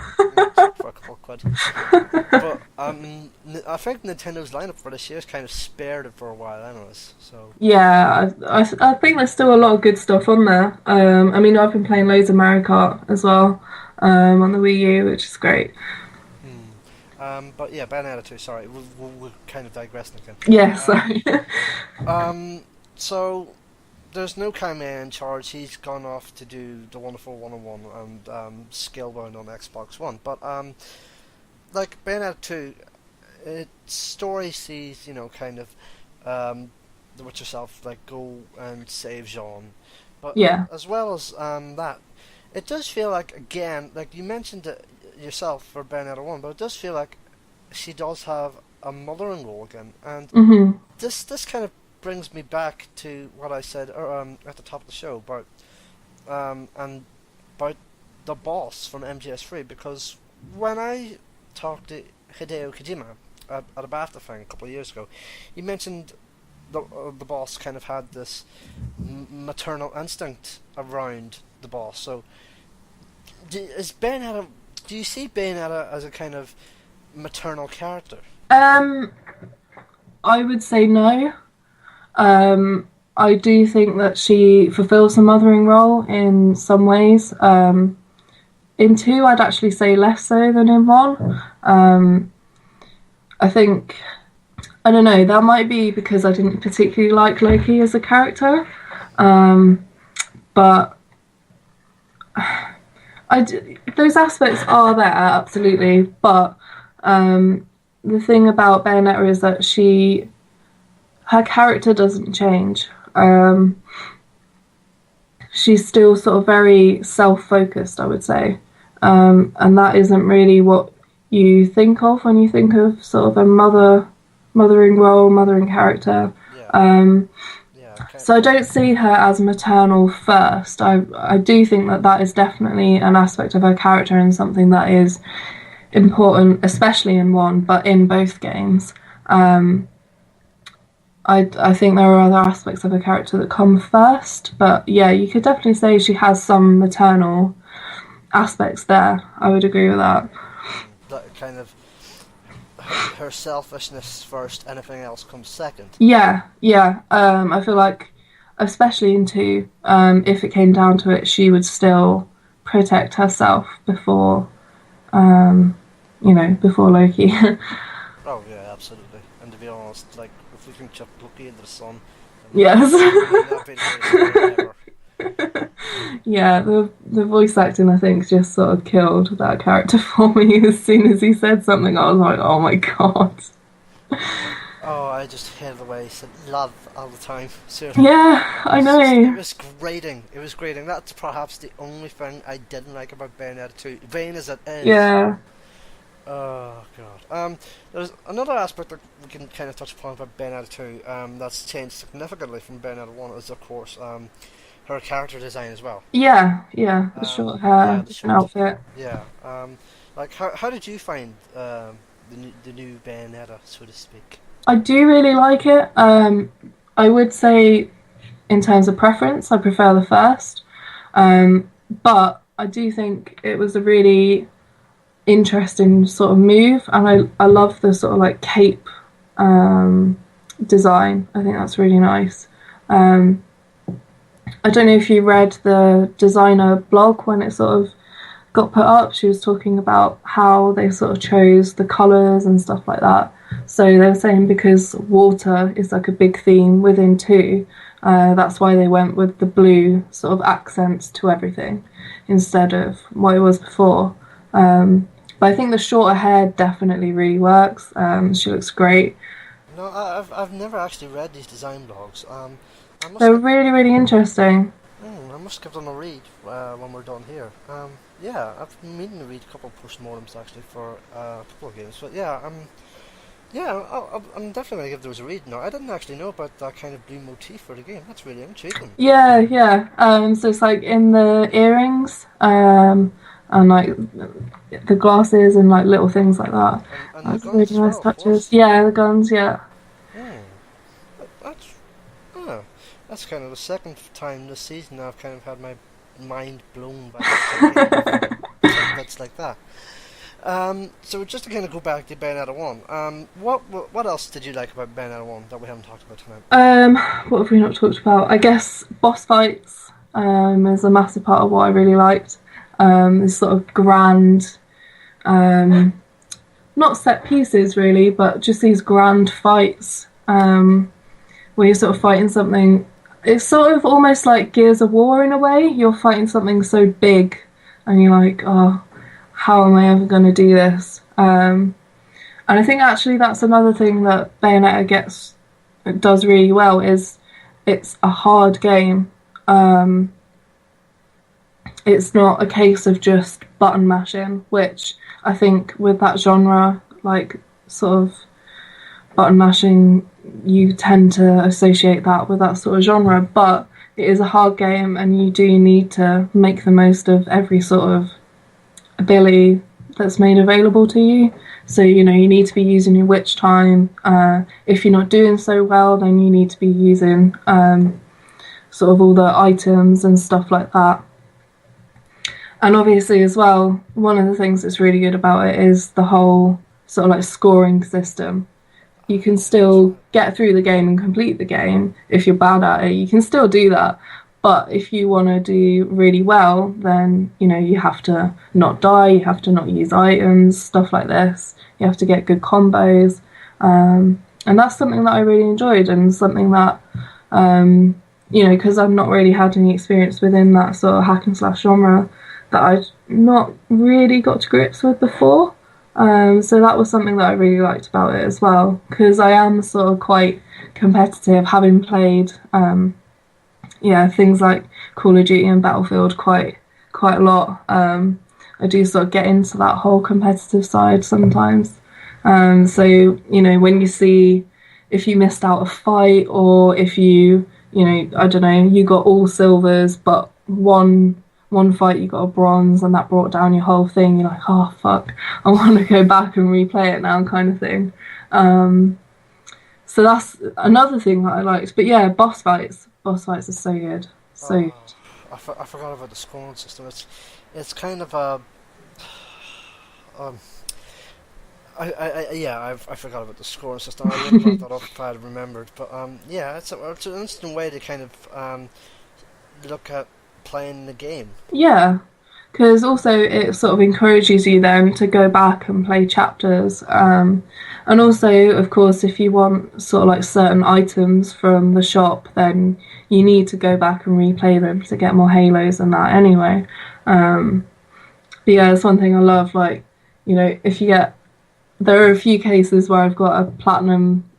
for a couple of quid. But I think Nintendo's lineup for this year is kind of spared it for a while, anyways. So Yeah, I think there's still a lot of good stuff on there. I mean, I've been playing loads of Mario Kart as well, on the Wii U, which is great. but yeah, Bayonetta 2. Sorry, we're kind of digressing again. Yeah, Um, sorry. so there's no Kaime in charge. He's gone off to do the Wonderful 101 and Scalebound on Xbox One. But like Bayonetta 2, its story sees, kind of with yourself, like, go and save Jean. But Yeah. as well as that, it does feel like, again, like you mentioned it yourself for Bayonetta 1, but it does feel like she does have a mother-in-law again. And hmm this kind of brings me back to what I said at the top of the show and about the boss from MGS3, because when I talked to Hideo Kojima at a BAFTA thing a couple of years ago, he mentioned the boss kind of had this maternal instinct around the boss. So do you see Bayonetta as a kind of maternal character? Um, I would say no. I do think that she fulfills a mothering role in some ways. In two, I'd actually say less so than in one. I think, I don't know, that might be because I didn't particularly like Loki as a character. But those aspects are there, absolutely. But the thing about Bayonetta is that her character doesn't change. She's still sort of very self-focused, I would say. And that isn't really what you think of when you think of sort of a mothering role, mothering character. Yeah, yeah, So I don't see her as maternal first. I do think that that is definitely an aspect of her character and something that is important, especially in one, but in both games. I think there are other aspects of her character that come first, but yeah, you could definitely say she has some maternal aspects there. I would agree with that. that kind of her selfishness first, anything else comes second. Yeah, yeah. I feel like, especially in two, if it came down to it, she would still protect herself before, before Loki. Oh yeah, absolutely. And to be honest, like, if we can chuck Loki into the sun, Yes. that'd be the greatest thing ever. Yeah, the voice acting I think just sort of killed that character for me. As soon as he said something, I was like, oh my god. Oh, I just hated the way he said love all the time. Seriously. Yeah, I It know. was grating. It was grating. That's perhaps the only thing I didn't like about Bayonetta 2. Vain as it is. Yeah. Oh god. There's another aspect that we can kind of touch upon about Bayonetta 2. That's changed significantly from Bayonetta 1 is, of course, her character design as well. Yeah, the short Yeah, hair, the different short. outfit. Yeah. Like how did you find the new Bayonetta, so to speak? I do really like it. I would say, in terms of preference, I prefer the first. But I do think it was a really interesting sort of move, and I love the sort of like cape design. I think that's really nice. I don't know if you read the designer blog when it sort of got put up, she was talking about how they sort of chose the colours and stuff like that. So they were saying because water is like a big theme within 2, that's why they went with the blue sort of accents to everything instead of what it was before. But I think the shorter hair definitely really works. She looks great. No, I've never actually read these design blogs. They're really, really interesting. I must give them a read when we're done here. Yeah, I've been meaning to read a couple of postmortems actually for a couple of games, but yeah, I'm definitely gonna give those a read now. I didn't actually know about that kind of blue motif for the game. That's really intriguing. Yeah, yeah. So it's like in the earrings, and like the glasses and like little things like that. And That's the really guns as nice well, of touches. course. Yeah, the guns. Yeah. That's oh, that's kind of the second time this season I've kind of had my mind blown by bits like that. So just to kind of go back to Bayonetta 1, what else did you like about Bayonetta 1 that we haven't talked about tonight? What have we not talked about? I guess boss fights is a massive part of what I really liked. This sort of grand, not set pieces really, but just these grand fights where you're sort of fighting something. It's sort of almost like Gears of War in a way. You're fighting something so big, and you're like, oh, how am I ever going to do this? And I think actually that's another thing that Bayonetta does really well is it's a hard game. It's not a case of just button mashing, which I think with that genre, like sort of button mashing, you tend to associate that with that sort of genre, but it is a hard game and you do need to make the most of every sort of ability that's made available to you. So, you know, you need to be using your witch time. If you're not doing so well, then you need to be using sort of all the items and stuff like that. And obviously as well, one of the things that's really good about it is the whole sort of like scoring system. You can still get through the game and complete the game. If you're bad at it, you can still do that. But if you want to do really well, then, you know, you have to not die, you have to not use items, stuff like this. You have to get good combos. And that's something that I really enjoyed and something that, you know, because I've not really had any experience within that sort of hack and slash genre, that I'd not really got to grips with before. So that was something that I really liked about it as well, because I am sort of quite competitive, having played things like Call of Duty and Battlefield quite a lot. I do sort of get into that whole competitive side sometimes. So, you know, when you see if you missed out a fight, or if you know, I don't know, you got all silvers but one fight you got a bronze and that brought down your whole thing, you're like, oh fuck, I want to go back and replay it now, kind of thing. So that's another thing that I liked. But yeah, boss fights are so good, so good. I forgot about the scoring system. It's kind of a I forgot about the scoring system. I would have brought that up if I had remembered. But yeah, it's an interesting way to kind of look at playing the game. Yeah, because also it sort of encourages you then to go back and play chapters. And also, of course, if you want sort of like certain items from the shop, then you need to go back and replay them to get more halos and that anyway. But yeah, it's one thing I love, like, you know, if you get... There are a few cases where I've got a platinum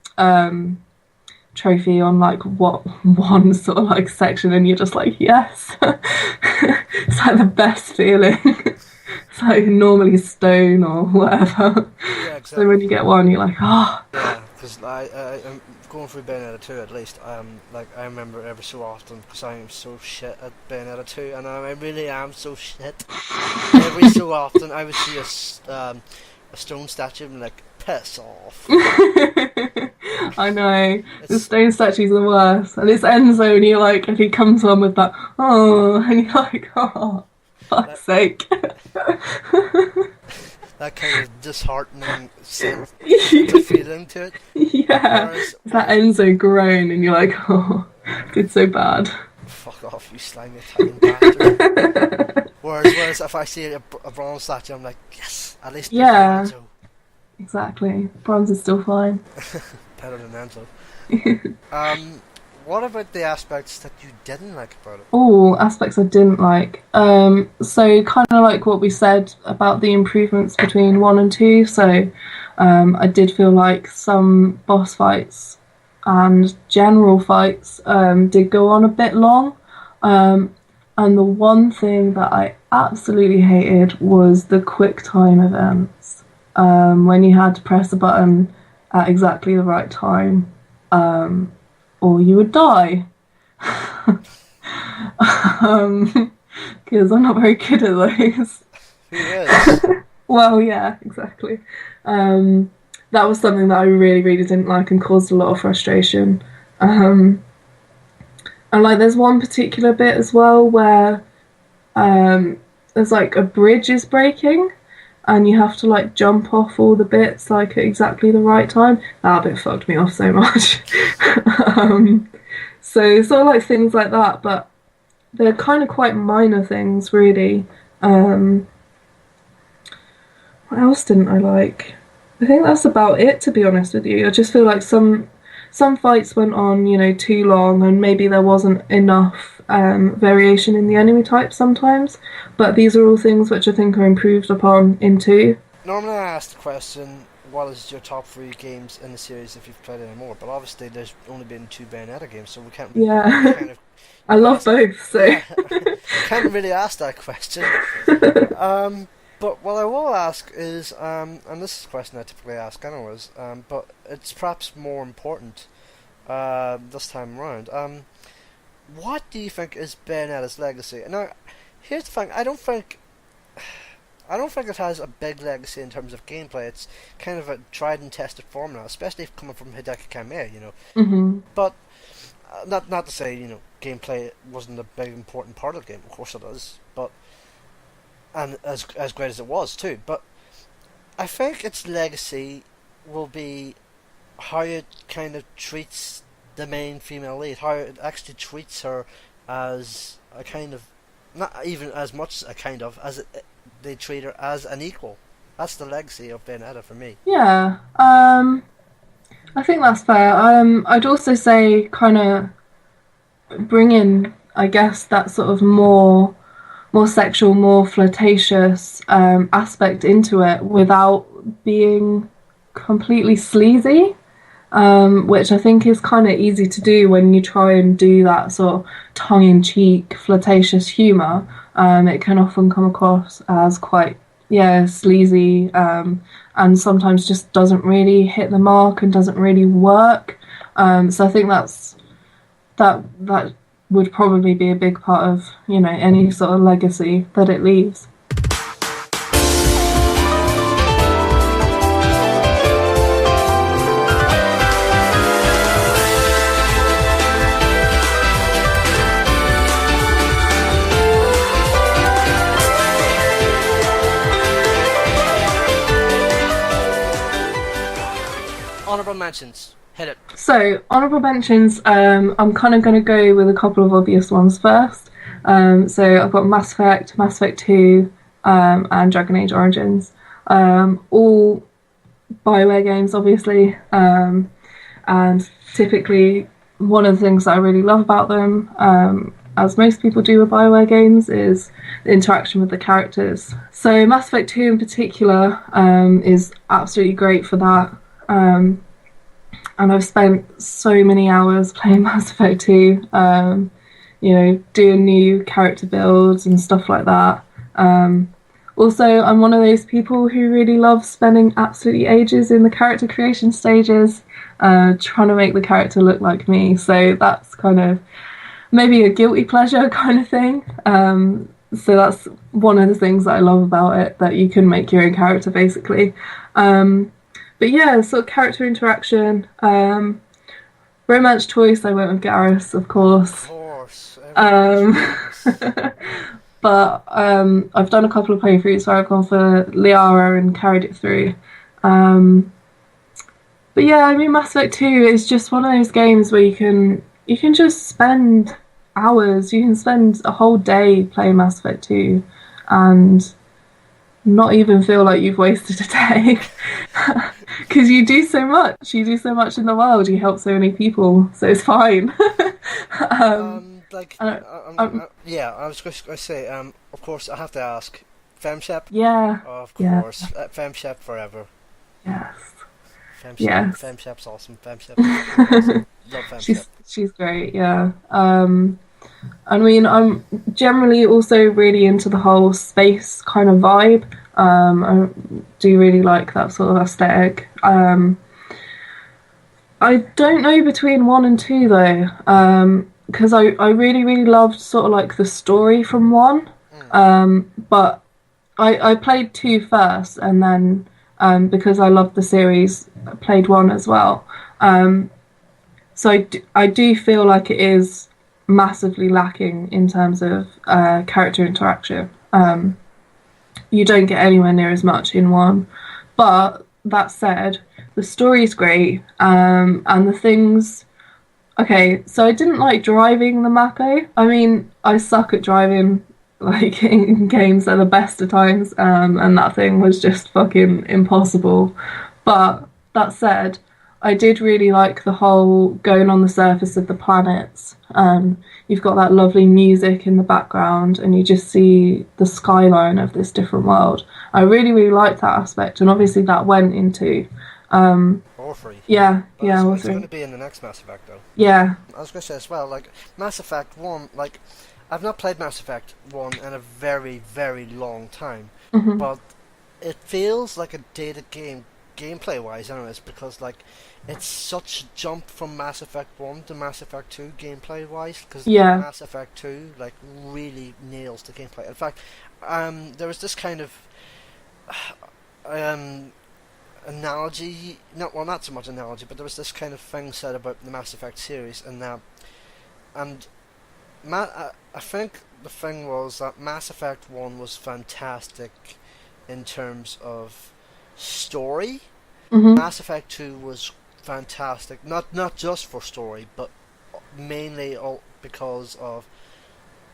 trophy on like one sort of like section, and you're just like, yes. It's like the best feeling. It's like normally stone or whatever. Yeah, exactly. So when you get one, you're like, oh. Yeah, because I'm going through Bayonetta 2 at least. Like I remember every so often, because I am so shit at Bayonetta 2, and I really am so shit. Every so often, I would see a stone statue and be like, piss off. I know. The stone statue's the worst. And it's Enzo, and you're like, and he comes on with that, oh, and you're like, oh, fuck's sake. That kind of disheartening feeling to it. Yeah. Whereas, that Enzo groan, and you're like, oh, I did so bad. Fuck off, you slimy Italian bastard. Whereas Whereas if I see a bronze statue, I'm like, yes, at least Yeah, Enzo. exactly. Bronze is still fine. Better than Enzo. What about the aspects that you didn't like about it? Oh, aspects I didn't like. So kind of like what we said about the improvements between 1 and 2. So, I did feel like some boss fights and general fights did go on a bit long. And the one thing that I absolutely hated was the quick time events. When you had to press a button at exactly the right time, or you would die. Because I'm not very good at those. Who is? Well, yeah, exactly. That was something that I really, really didn't like and caused a lot of frustration. And like, there's one particular bit as well where there's like a bridge is breaking, and you have to like jump off all the bits like at exactly the right time. That bit fucked me off so much. So sort of like things like that, but they're kind of quite minor things, really. What else didn't I like? I think that's about it, to be honest with you. I just feel like some fights went on, too long, and maybe there wasn't enough variation in the enemy type sometimes. But these are all things which I think are improved upon in 2. Normally I ask the question, what is your top 3 games in the series if you've played any more? But obviously there's only been 2 Bayonetta games, so we can't Yeah, kind of I love both, so. yeah, can't really ask that question. But what I will ask is, and this is a question I typically ask anyways, but it's perhaps more important this time around. What do you think is Bayonetta's legacy? Now, here's the thing: I don't think it has a big legacy in terms of gameplay. It's kind of a tried and tested formula, especially if coming from Hideki Kamiya, Mm-hmm. But not to say gameplay wasn't a big important part of the game. Of course it is, but and as great as it was too. But I think its legacy will be how it kind of treats the main female lead, how it actually treats her as a kind of, not even as much a kind of, as they treat her as an equal. That's the legacy of Bayonetta for me. Yeah, I think that's fair. I'd also say kind of bring in, I guess, that sort of more sexual, more flirtatious aspect into it without being completely sleazy, which I think is kind of easy to do when you try and do that sort of tongue-in-cheek, flirtatious humour. It can often come across as quite, sleazy, and sometimes just doesn't really hit the mark and doesn't really work. So I think that would probably be a big part of, any sort of legacy that it leaves. Honourable mentions. Hit it. So, honourable mentions, I'm kind of going to go with a couple of obvious ones first. So I've got Mass Effect 2, and Dragon Age Origins. All BioWare games, obviously. And typically, one of the things that I really love about them, as most people do with BioWare games, is the interaction with the characters. So Mass Effect 2 in particular is absolutely great for that. And I've spent so many hours playing Mass Effect 2, doing new character builds and stuff like that. Also, I'm one of those people who really loves spending absolutely ages in the character creation stages, trying to make the character look like me. So that's kind of maybe a guilty pleasure kind of thing. So that's one of the things that I love about it, that you can make your own character, basically. But yeah, sort of character interaction. Romance choice, I went with Garrus, of course. But I've done a couple of playthroughs where I've gone for Liara and carried it through. But yeah, I mean, Mass Effect 2 is just one of those games where you can just spend hours. You can spend a whole day playing Mass Effect 2, and not even feel like you've wasted a day. Because you do so much. You do so much in the world. You help so many people. So it's fine. um, Like, and I, yeah, I was going to say, of course, I have to ask, Femshep? yeah. Of Yeah. course, Femshep forever. Yes. Femshep, Yes. Femshep's awesome. Femshep is fucking awesome. Love Femshep. She's great. Yeah. I mean, I'm generally also really into the whole space kind of vibe. I do really like that sort of aesthetic. I don't know between one and two though, because I really, really loved sort of like the story from one. But I played two first, and then because I loved the series, I played one as well. So I do feel like it is massively lacking in terms of character interaction. You don't get anywhere near as much in one. But that said, the story's great, and the things. Okay, so I didn't like driving the Mako. I mean, I suck at driving, like in games at the best of times, and that thing was just fucking impossible. But that said, I did really like the whole going on the surface of the planets. You've got that lovely music in the background, and you just see the skyline of this different world. I really, really liked that aspect, and obviously that went into. Or free. Yeah, But yeah, it's also. going to be in the next Mass Effect, though. Yeah. I was going to say as well, like, Mass Effect 1, like, I've not played Mass Effect 1 in a very, very long time, Hmm. but it feels like a dated game, gameplay-wise, anyways, because, like, it's such a jump from Mass Effect 1 to Mass Effect 2 gameplay-wise, because Yeah. Mass Effect 2, like, really nails the gameplay. In fact, there was this kind of, analogy, not so much analogy, but there was this kind of thing said about the Mass Effect series, and I think the thing was that Mass Effect 1 was fantastic in terms of story. Hmm. Mass Effect 2 was fantastic, not just for story, but mainly all because of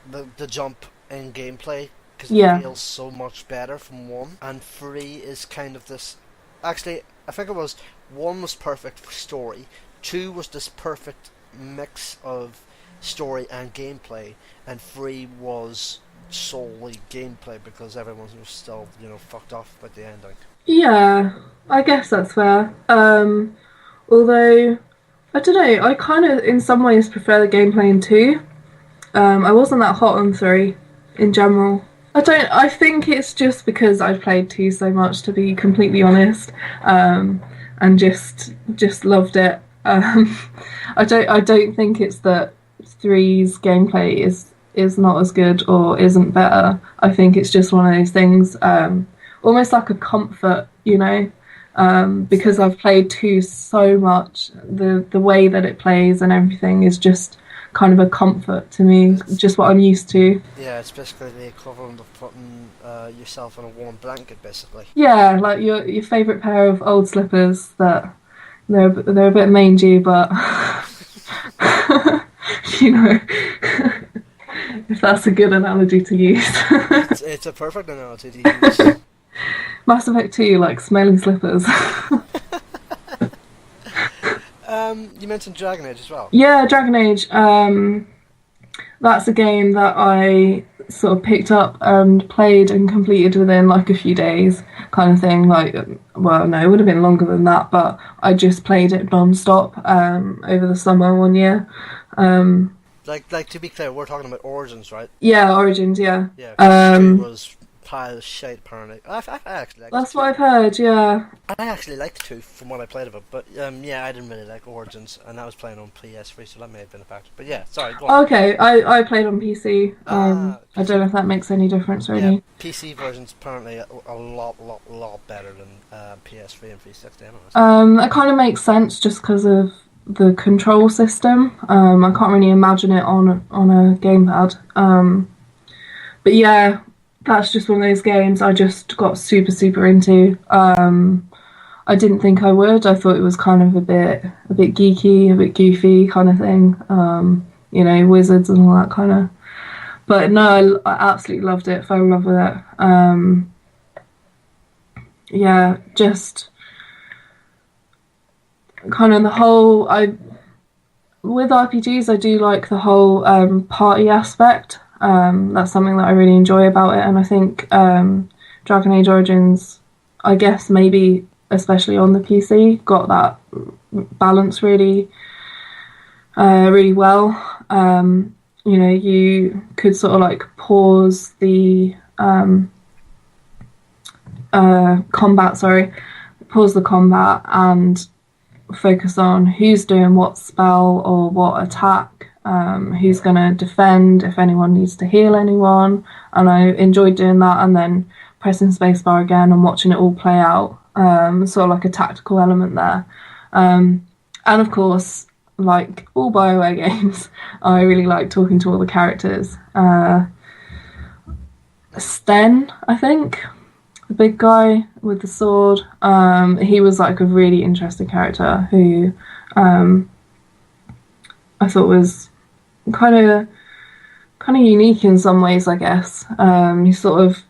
the jump in gameplay, because it Yeah. feels so much better from 1, and 3 is kind of this. Actually, I think it was 1 was perfect for story, 2 was this perfect mix of story and gameplay, and 3 was solely gameplay because everyone was still, fucked off by the ending. Yeah. I guess that's fair. Although I don't know, I kind of in some ways prefer the gameplay in two. I wasn't that hot on three in general. I don't. I think it's just because I've played two so much, to be completely honest, and just loved it. I don't think it's that three's gameplay is not as good or isn't better. I think it's just one of those things, almost like a comfort, because I've played two so much. The way that it plays and everything is just kind of a comfort to me, just what I'm used to. Yeah, it's basically the equivalent of putting yourself in a warm blanket, basically. Yeah, like your favorite pair of old slippers that they're a bit mangy, but you know, if that's a good analogy to use. It's a perfect analogy to use. Mass Effect 2, like smelly slippers. You mentioned Dragon Age as well. Yeah, Dragon Age. That's a game that I sort of picked up and played and completed within like a few days, kind of thing. Like, well, no, it would have been longer than that, but I just played it non-stop over the summer one year. Like to be clear, we're talking about Origins, right? Yeah, Origins, yeah. Yeah, 'cause 2 was pile of shit, apparently. I actually liked That's it. what I've heard, yeah. I actually liked 2 from what I played of it, but yeah, I didn't really like Origins, and I was playing on PS3, so that may have been a factor. But yeah, sorry, go on. Okay, I played on PC. Ah, I don't know if that makes any difference, Yeah, really. PC version's apparently a lot better than PS3 and 360 anyways. That kind of makes sense just because of the control system. I can't really imagine it on a gamepad. But yeah, that's just one of those games I just got super, super into. I didn't think I would. I thought it was kind of a bit geeky, a bit goofy kind of thing. Wizards and all that kind of But no, I absolutely loved it. Fell in love with it. Yeah, just kind of the whole. I with RPGs, I do like the whole party aspect. That's something that I really enjoy about it, and I think Dragon Age Origins, I guess maybe especially on the PC, got that balance really well. You could sort of like pause the combat, pause the combat and focus on who's doing what spell or what attack, who's going to defend, if anyone needs to heal anyone. And I enjoyed doing that, and then pressing spacebar again and watching it all play out. Sort of like a tactical element there. And of course, like all BioWare games, I really like talking to all the characters. Sten, I think, the big guy with the sword. He was like a really interesting character who I thought was kind of unique in some ways, I guess. He sort of,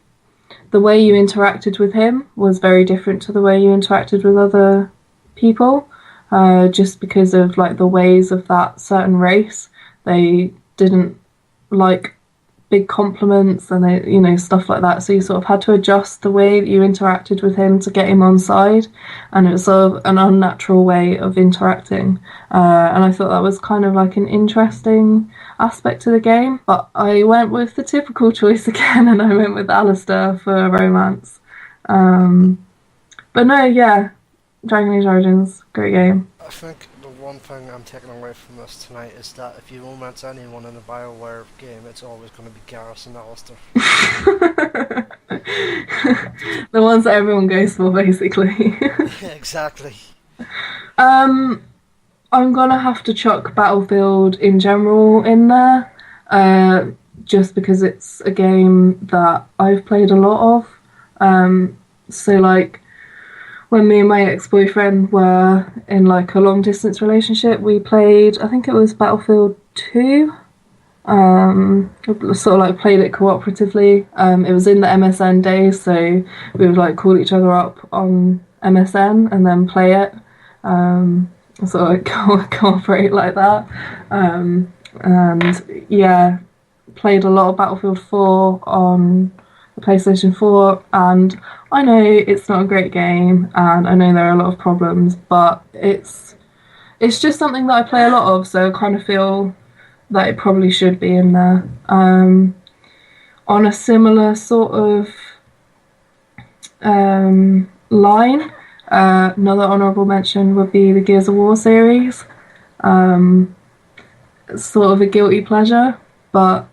the way you interacted with him was very different to the way you interacted with other people, just because of like the ways of that certain race. They didn't like big compliments and stuff like that, so you sort of had to adjust the way that you interacted with him to get him on side, and it was sort of an unnatural way of interacting, and I thought that was kind of like an interesting aspect to the game. But I went with the typical choice again, and I went with Alistair for romance. But no, yeah, Dragon Age Origins, great game. I think the one thing I'm taking away from this tonight is that if you romance anyone in a BioWare game, it's always going to be Garrus and Alistair. The ones that everyone goes for, basically. Yeah, exactly. I'm gonna have to chuck Battlefield in general in there, just because it's a game that I've played a lot of. So like, when me and my ex-boyfriend were in like a long distance relationship, we played, I think it was Battlefield 2. Sort of like played it cooperatively. It was in the MSN days, so we would like call each other up on MSN and then play it. Sort of cooperate like that. And yeah, played a lot of Battlefield 4 on the PlayStation 4, and I know it's not a great game, and I know there are a lot of problems, but it's just something that I play a lot of, so I kind of feel that it probably should be in there. On a similar sort of line, another honourable mention would be the Gears of War series. It's sort of a guilty pleasure, but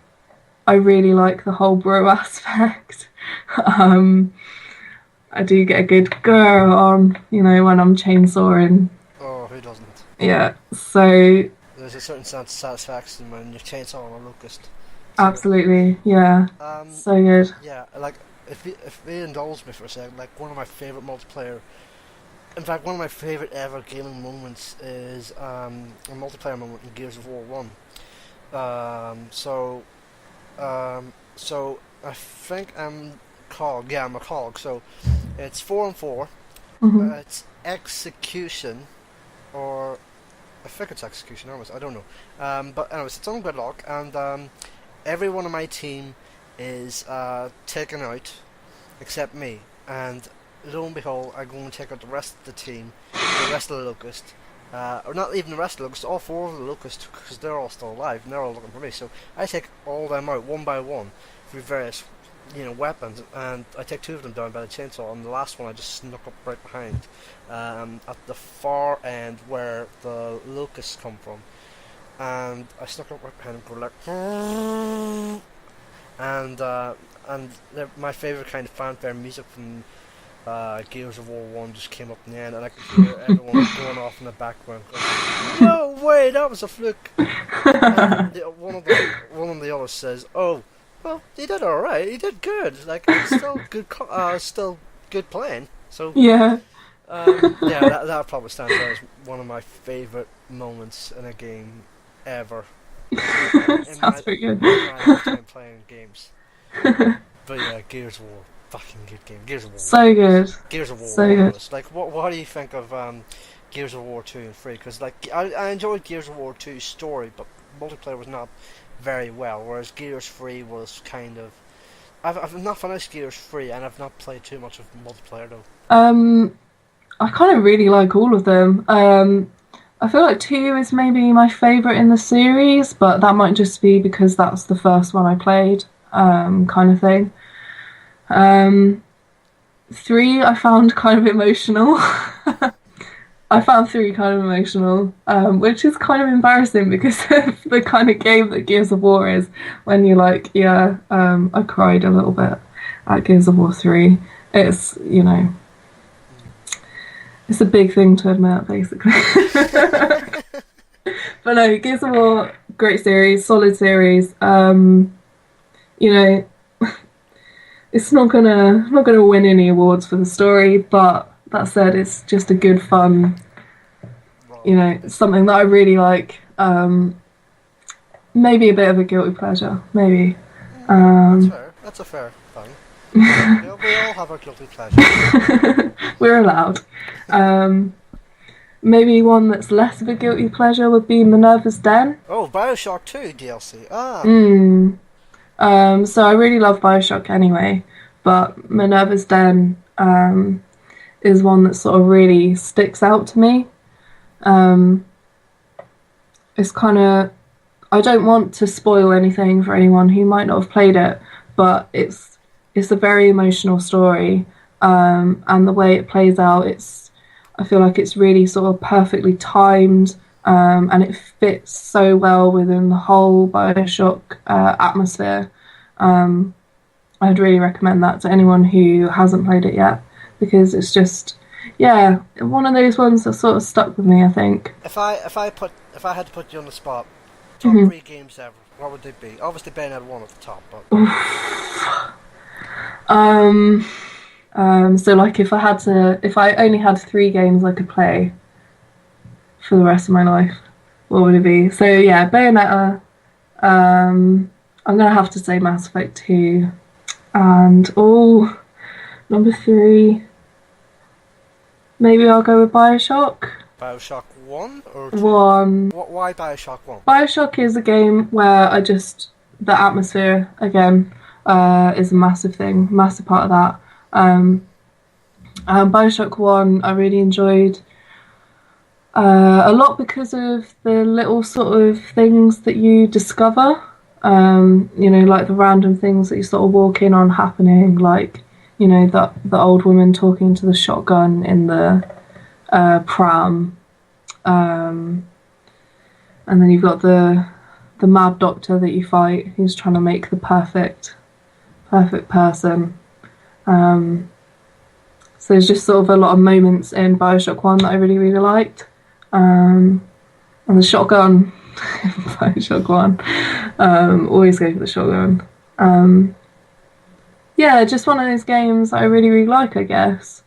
I really like the whole bro aspect. I do get a good girl on, when I'm chainsawing. Oh, who doesn't? Yeah, so... There's a certain sense of satisfaction when you're chainsawing a locust. Absolutely, yeah. So good. Yeah, like, if you indulge me for a second, like, one of my favourite multiplayer... In fact, one of my favourite ever gaming moments is a multiplayer moment in Gears of War 1. So I think I'm COG. Yeah, I'm a COG. So it's 4-on-4. Mm-hmm. It's execution, or I think it's execution. I don't know. But anyways, it's on gridlock, and every one of my team is taken out except me. And lo and behold, I go and take out the rest of the team, the rest of the Locust. Or not even the rest of the Locust, all four of the Locust, because they're all still alive and they're all looking for me. So I take all of them out one by one with various, weapons, and I take two of them down by the chainsaw, and the last one I just snuck up right behind, at the far end where the Locusts come from. And I snuck up right behind them, go like, and my favourite kind of fanfare music from Gears of War 1 just came up in the end, and I could hear everyone going off in the background going, no way, that was a fluke. And one of the others says, oh, well, he did alright, he did good, like, it's still good playing. So Yeah. that probably stands out as one of my favourite moments in a game ever. Sounds pretty good. in my lifetime playing games. But yeah, Gears of War, fucking good game. Gears of War. So good. Gears of War. So good. Like, what do you think of Gears of War 2 and 3? Because like I enjoyed Gears of War 2's story, but multiplayer was not very well. Whereas Gears 3 was kind of. I've not finished Gears 3 and I've not played too much of multiplayer though. I kind of really like all of them. I feel like 2 is maybe my favourite in the series, but that might just be because that's the first one I played, kind of thing. 3 I found kind of emotional. I found 3 kind of emotional, which is kind of embarrassing because of the kind of game that Gears of War is. When you're like, yeah, I cried a little bit at Gears of War 3. It's, you know, it's a big thing to admit, basically. But no, Gears of War, great series, solid series. You know, it's not gonna win any awards for the story, but that said, it's just a good fun, you know, something that I really like. Maybe a bit of a guilty pleasure, maybe. That's fair. That's a fair thing. Yeah, we all have our guilty pleasures. We're allowed. Maybe one that's less of a guilty pleasure would be Minerva's Den. Oh, Bioshock 2 DLC. So I really love Bioshock anyway, but Minerva's Den is one that sort of really sticks out to me. It's kind of... I don't want to spoil anything for anyone who might not have played it, but it's a very emotional story, and the way it plays out, I feel like it's really sort of perfectly timed, and it fits so well within the whole Bioshock atmosphere. I'd really recommend that to anyone who hasn't played it yet, because it's just, yeah, one of those ones that sort of stuck with me, I think. If I had to put you on the spot, top 3 games ever, what would they be? Obviously Bayonetta 1 at the top, but... So like if I only had 3 games I could play for the rest of my life, what would it be? So yeah, Bayonetta, I'm gonna have to say Mass Effect 2, and number 3, maybe I'll go with Bioshock. Bioshock 1 or 2? 1. Why Bioshock 1? Bioshock is a game where the atmosphere again is a massive thing, massive part of that. Bioshock 1 I really enjoyed a lot because of the little sort of things that you discover, you know, like the random things that you sort of walk in on happening, like, you know, the old woman talking to the shotgun in the pram, and then you've got the mad doctor that you fight who's trying to make the perfect person. So there's just sort of a lot of moments in Bioshock 1 that I really, really liked. And the shotgun, Bioshock 1, always go for the shotgun. Yeah, just one of those games I really, really like, I guess.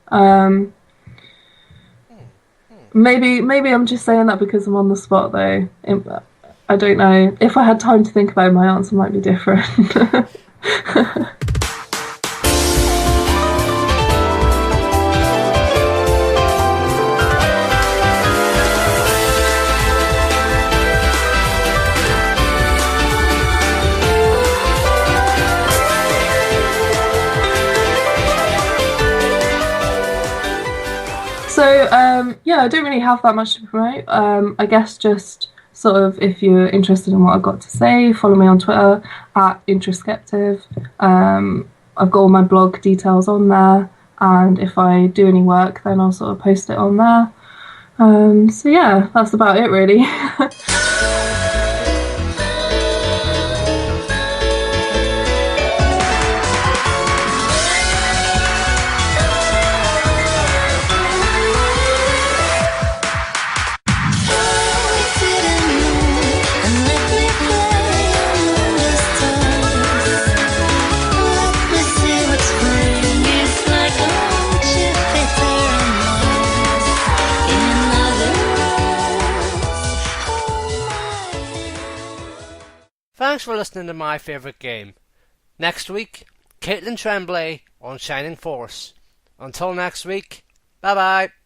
Maybe I'm just saying that because I'm on the spot, though. I don't know. If I had time to think about it, my answer might be different. So, yeah, I don't really have that much to promote. I guess just sort of, if you're interested in what I've got to say, follow me on Twitter at Introspective. I've got all my blog details on there, and if I do any work, then I'll sort of post it on there. So yeah, that's about it, really. thanks for listening to my favourite game. Next week, Caitlin Tremblay on Shining Force. Until next week, bye bye.